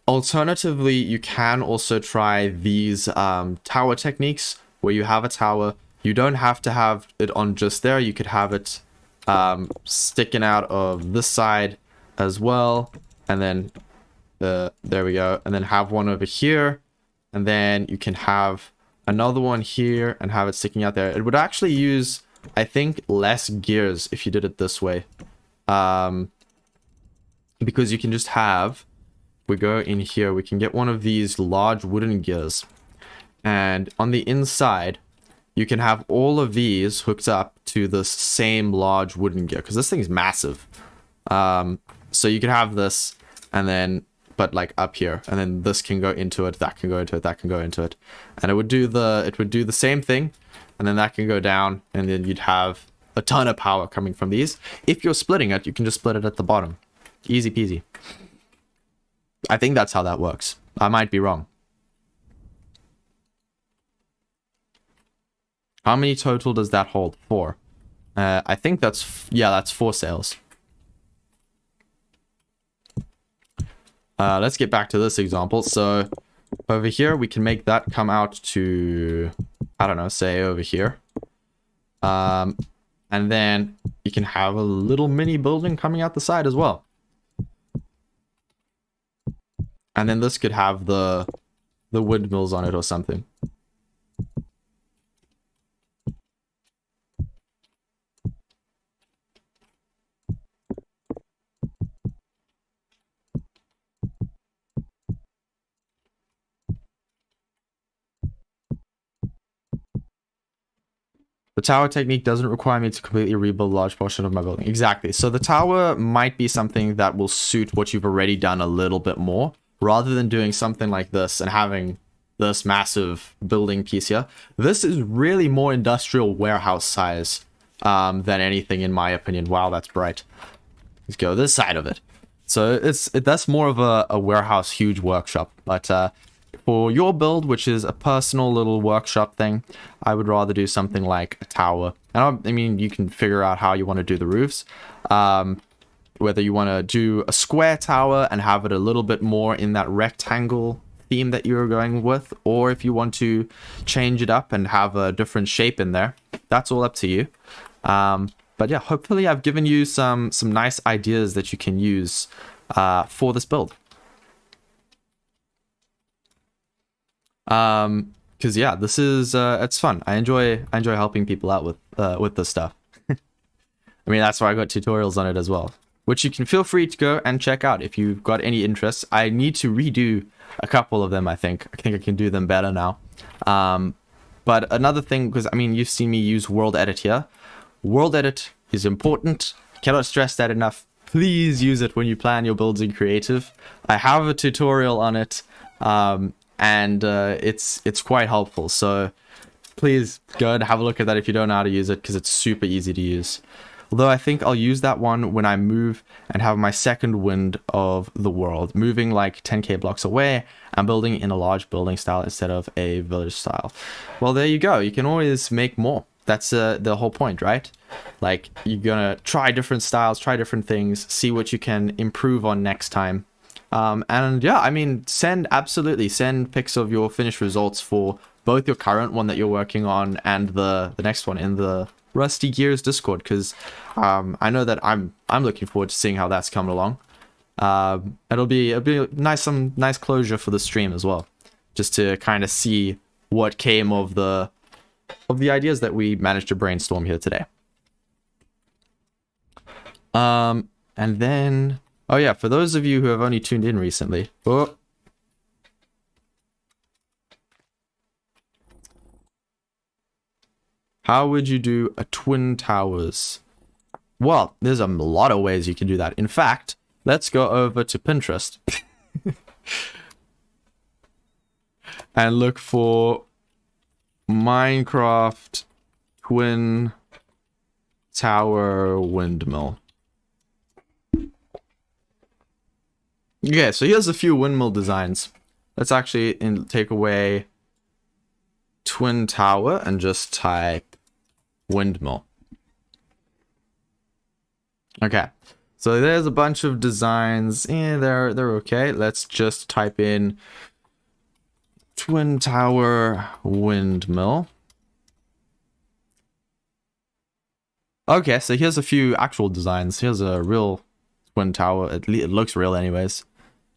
Alternatively, you can also try these tower techniques where you have a tower. You don't have to have it on just there. You could have it sticking out of this side as well. And then there we go. And then have one over here. And then you can have another one here and have it sticking out there. It would actually use, I think, less gears if you did it this way. Because you can just have, if we go in here, we can get one of these large wooden gears. And on the inside, you can have all of these hooked up to the same large wooden gear. Because this thing's massive. So you can have this, and then, but like up here, and then this can go into it, that can go into it, that can go into it. And it would do the same thing, and then that can go down, and then you'd have a ton of power coming from these. If you're splitting it, you can just split it at the bottom. Easy peasy. I think that's how that works. I might be wrong. How many total does that hold? 4. I think that's 4 sails. let's get back to this example. So over here, we can make that come out to, I don't know, say over here. And then you can have a little mini building coming out the side as well. And then this could have the windmills on it or something. The tower technique doesn't require me to completely rebuild a large portion of my building. Exactly. So the tower might be something that will suit what you've already done a little bit more, rather than doing something like this and having this massive building piece here. This is really more industrial warehouse size than anything, in my opinion. Wow, that's bright. Let's go this side of it. So that's more of a warehouse, huge workshop. But for your build, which is a personal little workshop thing, I would rather do something like a tower. And I mean, you can figure out how you want to do the roofs. Whether you want to do a square tower and have it a little bit more in that rectangle theme that you're going with, or if you want to change it up and have a different shape in there, that's all up to you. But yeah, hopefully I've given you some nice ideas that you can use for this build. Because yeah, this is it's fun. I enjoy helping people out with this stuff. I mean, that's why I got tutorials on it as well, which you can feel free to go and check out if you've got any interest. I need to redo a couple of them. I think I can do them better now. But another thing, because I mean, you've seen me use World Edit here. World Edit is important. Cannot stress that enough. Please use it when you plan your builds in creative. I have a tutorial on it. And it's quite helpful, so please go and have a look at that if you don't know how to use it, because it's super easy to use. Although I think I'll use that one when I move and have my second wind of the world, moving like 10k blocks away and building in a large building style instead of a village style. Well, there you go. You can always make more. That's the whole point, right? Like, you're gonna try different styles, try different things, see what you can improve on next time. And yeah, I mean, absolutely send pics of your finished results for both your current one that you're working on and the next one in the Rusty Gears Discord, because I know that I'm looking forward to seeing how that's coming along. It'll be some nice closure for the stream as well, just to kind of see what came of the ideas that we managed to brainstorm here today. And then, oh yeah, for those of you who have only tuned in recently, how would you do a twin towers? Well, there's a lot of ways you can do that. In fact, let's go over to Pinterest and look for Minecraft twin tower windmill. Okay, so here's a few windmill designs. Let's actually take away twin tower and just type windmill. Okay, so there's a bunch of designs. They're okay. Let's just type in twin tower windmill. Okay, so here's a few actual designs. Here's a real twin tower. It looks real anyways.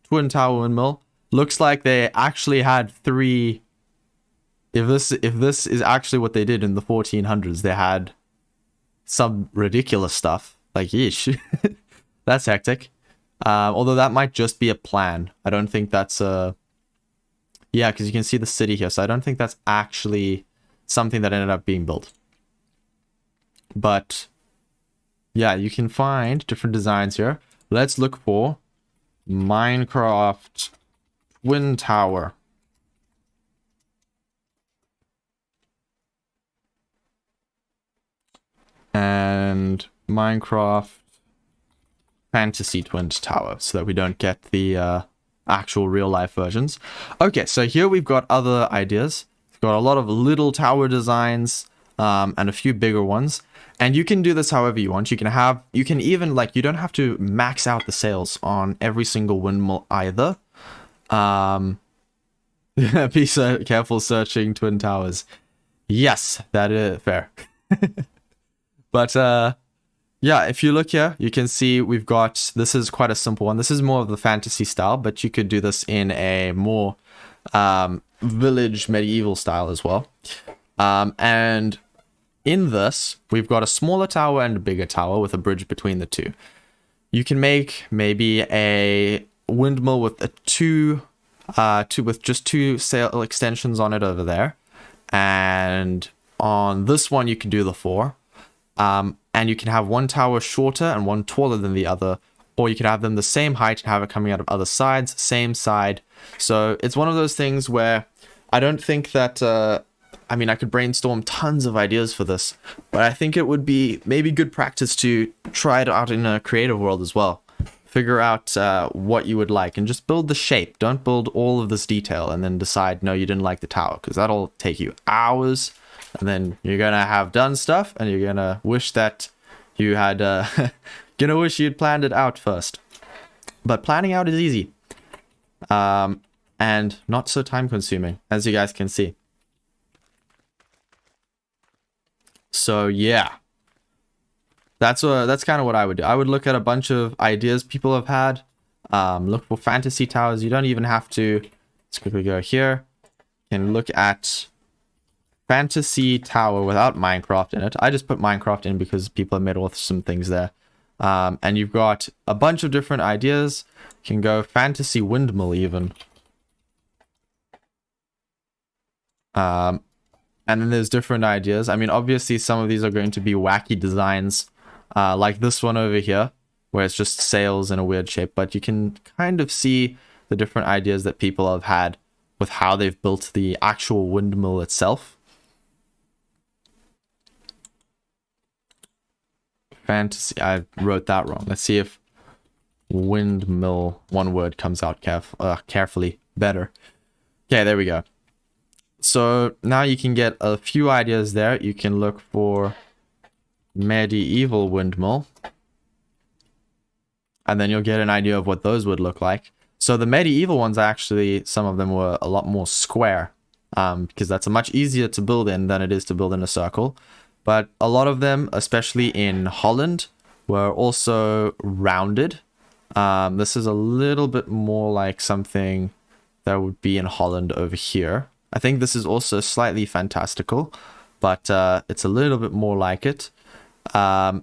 Twin tower windmill. Looks like they actually had 3. If this is actually what they did in the 1400s, they had some ridiculous stuff. Like, yeesh. That's hectic. Although that might just be a plan. I don't think that's a... Yeah, because you can see the city here, so I don't think that's actually something that ended up being built. But yeah, you can find different designs here. Let's look for Minecraft twin tower. And Minecraft fantasy twin tower, so that we don't get the actual real life versions. Okay, so here we've got other ideas. We've got a lot of little tower designs and a few bigger ones. And you can do this however you want. You can even, like, you don't have to max out the sails on every single windmill either. Be careful searching Twin Towers. Yes, that is fair. But yeah, if you look here, you can see we've got, this is quite a simple one. This is more of the fantasy style, but you could do this in a more village medieval style as well. And in this, we've got a smaller tower and a bigger tower with a bridge between the two. You can make maybe a windmill with with just two sail extensions on it over there. And on this one, you can do the 4. And you can have one tower shorter and one taller than the other, or you can have them the same height and have it coming out of other sides, same side. So it's one of those things where I don't think that, I mean, I could brainstorm tons of ideas for this, but I think it would be maybe good practice to try it out in a creative world as well. Figure out what you would like and just build the shape. Don't build all of this detail and then decide, no, you didn't like the tower, because that'll take you hours. And then you're going to have done stuff and you're going to wish that you had, gonna wish you'd planned it out first. But planning out is easy. And not so time consuming, as you guys can see. So yeah, that's kind of what I would do. I would look at a bunch of ideas people have had. Look for fantasy towers. You don't even have to. Let's quickly go here. You can look at fantasy tower without Minecraft in it. I just put Minecraft in because people have made awesome things there. And you've got a bunch of different ideas. You can go fantasy windmill even. And then there's different ideas. I mean, obviously some of these are going to be wacky designs, like this one over here, where it's just sails in a weird shape, but you can kind of see the different ideas that people have had with how they've built the actual windmill itself. Fantasy, I wrote that wrong. Let's see if windmill, one word, comes out carefully better. Okay, there we go. So now you can get a few ideas there. You can look for medieval windmill, and then you'll get an idea of what those would look like. So the medieval ones, actually, some of them were a lot more square, because that's much easier to build in than it is to build in a circle. But a lot of them, especially in Holland, were also rounded. This is a little bit more like something that would be in Holland over here. I think this is also slightly fantastical, but it's a little bit more like it. And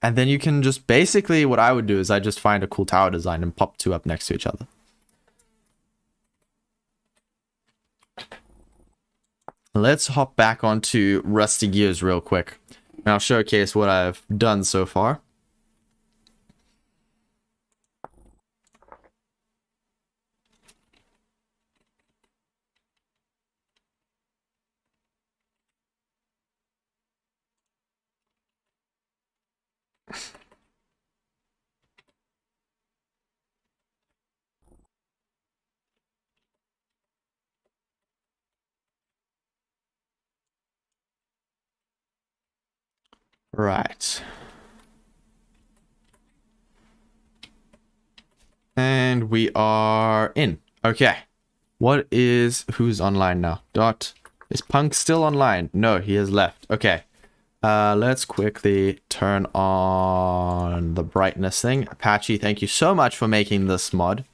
then you can just, basically what I would do is I just find a cool tower design and pop 2 up next to each other. Let's hop back onto Rusty Gears real quick, and I'll showcase what I've done so far. Right. And we are in. Okay. Who's online now? Is Punk still online? No, he has left. Okay. Let's quickly turn on the brightness thing. Apache, thank you so much for making this mod.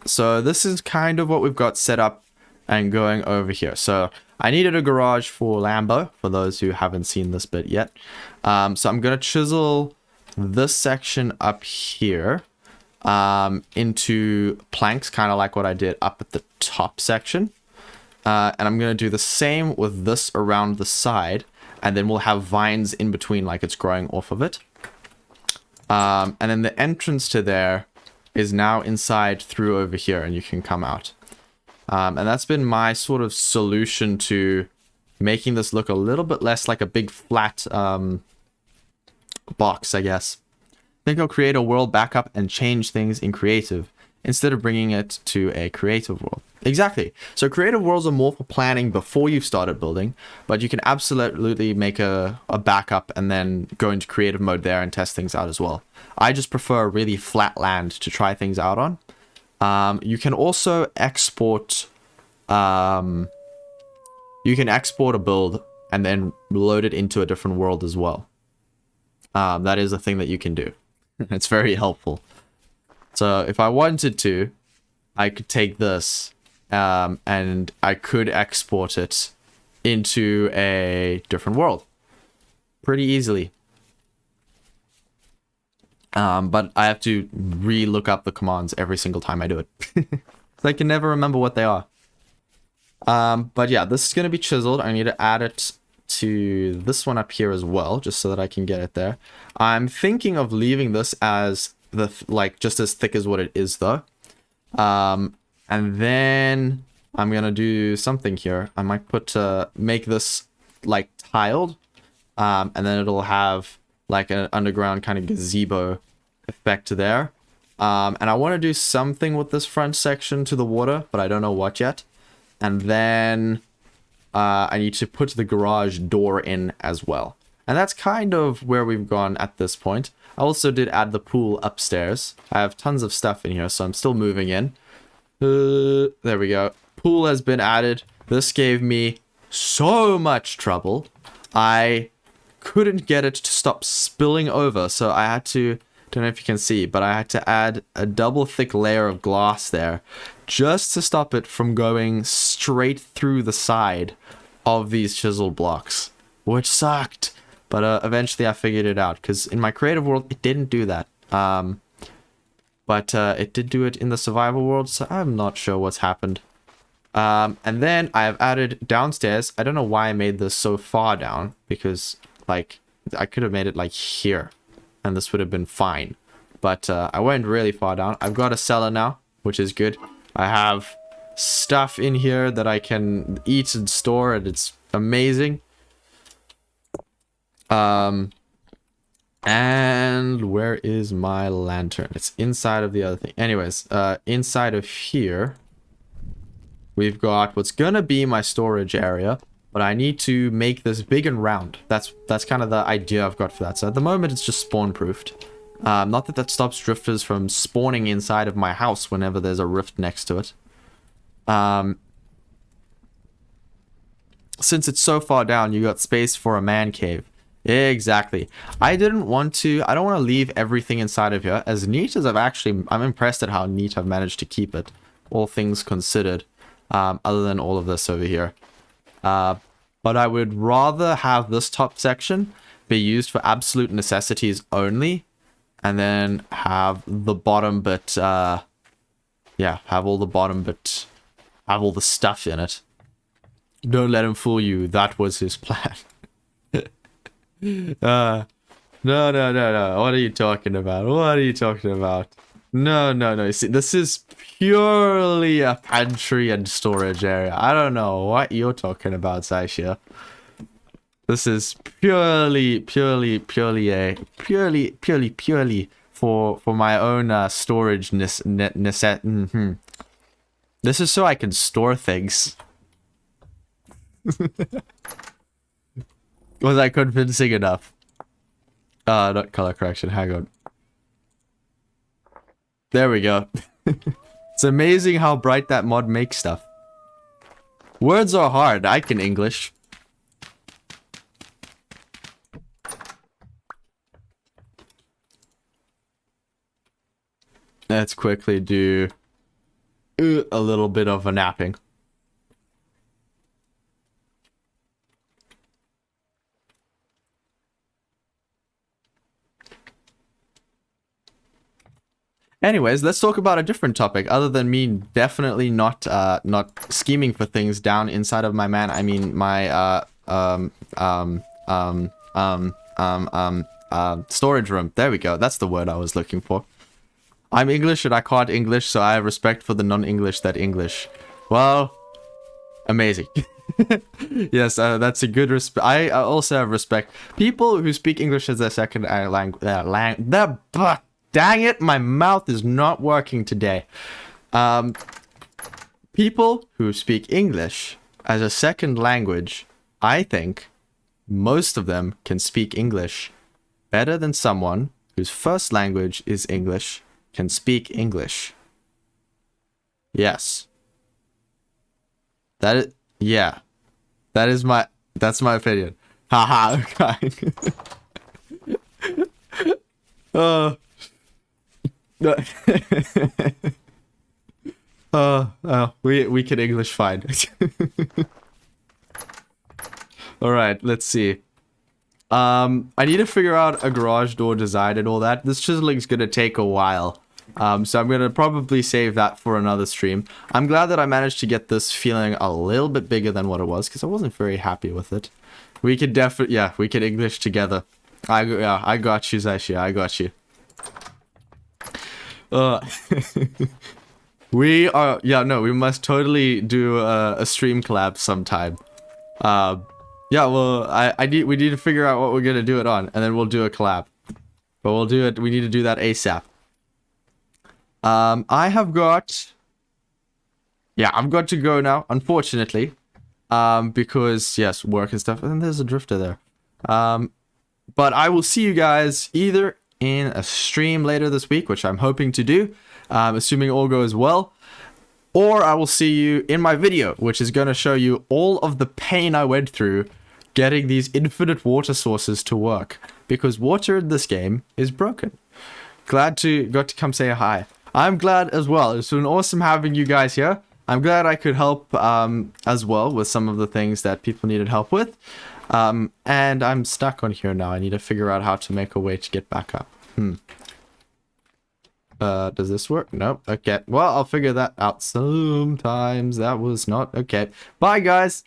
So this is kind of what we've got set up and going over here. So I needed a garage for Lambo, for those who haven't seen this bit yet. So I'm going to chisel this section up here into planks, kind of like what I did up at the top section. And I'm going to do the same with this around the side, and then we'll have vines in between like it's growing off of it. And then the entrance to there is now inside through over here, and you can come out. And that's been my sort of solution to making this look a little bit less like a big flat box, I guess. I think I'll create a world backup and change things in creative instead of bringing it to a creative world. Exactly. So creative worlds are more for planning before you've started building, but you can absolutely make a backup and then go into creative mode there and test things out as well. I just prefer really flat land to try things out on. You can also export a build and then load it into a different world as well. That is a thing that you can do. It's very helpful. So if I wanted to, I could take this and I could export it into a different world pretty easily. But I have to re-look up the commands every single time I do it. So I can never remember what they are. But yeah, this is going to be chiseled. I need to add it to this one up here as well, just so that I can get it there. I'm thinking of leaving this as just as thick as what it is though. And then I'm gonna do something here. I might make this like tiled, and then it'll have like an underground kind of gazebo effect there. And I want to do something with this front section to the water, but I don't know what yet. And then I need to put the garage door in as well. And that's kind of where we've gone at this point. I also did add the pool upstairs. I have tons of stuff in here, so I'm still moving in. There we go. Pool has been added. This gave me so much trouble. I couldn't get it to stop spilling over, so I had to, don't know if you can see, but I had to add a double thick layer of glass there just to stop it from going straight through the side of these chisel blocks, which sucked. But eventually I figured it out, because in my creative world, it didn't do that. But it did do it in the survival world, so I'm not sure what's happened. And then I have added downstairs. I don't know why I made this so far down, because like I could have made it like here, and this would have been fine. But I went really far down. I've got a cellar now, which is good. I have stuff in here that I can eat and store, and it's amazing. And where is my lantern? It's inside of the other thing. Anyways, inside of here, we've got what's gonna be my storage area, but I need to make this big and round. That's kind of the idea I've got for that. So at the moment, it's just spawn-proofed. Not that stops drifters from spawning inside of my house whenever there's a rift next to it. Since it's so far down, you got space for a man cave. Exactly. I don't want to leave everything inside of here. As neat as I'm impressed at how neat I've managed to keep it, all things considered, other than all of this over here. But I would rather have this top section be used for absolute necessities only, and then have the bottom bit, have all the stuff in it. Don't let him fool you. That was his plan. No. What are you talking about? No. See, this is purely a pantry and storage area. I don't know what you're talking about, Saishia. This is purely for my own storage This is so I can store things. Was I convincing enough? Not color correction, hang on. There we go. It's amazing how bright that mod makes stuff. Words are hard, I can English. Let's quickly do a little bit of a napping. Anyways, let's talk about a different topic other than me definitely not scheming for things down inside of my storage room. There we go. That's the word I was looking for. I'm English and I can't English, so I have respect for the non-English that English. Well, amazing. Yes, that's a good respect. I also have respect. People who speak English as their second language. Dang it, my mouth is not working today. people who speak English as a second language, I think most of them can speak English better than someone whose first language is English can speak English. Yes. Yeah. That's my opinion. Haha, okay. We can English fine. Alright, let's see. I need to figure out a garage door design and all that. This chiseling's gonna take a while. So I'm gonna probably save that for another stream. I'm glad that I managed to get this feeling a little bit bigger than what it was, because I wasn't very happy with it. We could definitely, yeah, we could English together. I got you, Zaishia, I got you. We must totally do a stream collab sometime. Yeah, well, we need to figure out what we're gonna do it on, and then we'll do a collab. But we'll do it, we need to do that ASAP. I've got to go now, unfortunately. Because, yes, work and stuff, and there's a drifter there. But I will see you guys either in a stream later this week, which I'm hoping to do, assuming all goes well, or I will see you in my video, which is going to show you all of the pain I went through getting these infinite water sources to work, because water in this game is broken. Got to come say hi. I'm glad as well. It's been awesome having you guys here. I'm glad I could help as well with some of the things that people needed help with. And I'm stuck on here now. I need to figure out how to make a way to get back up. Does this work? Nope. Okay. Well, I'll figure that out sometimes. That was not okay. Bye, guys.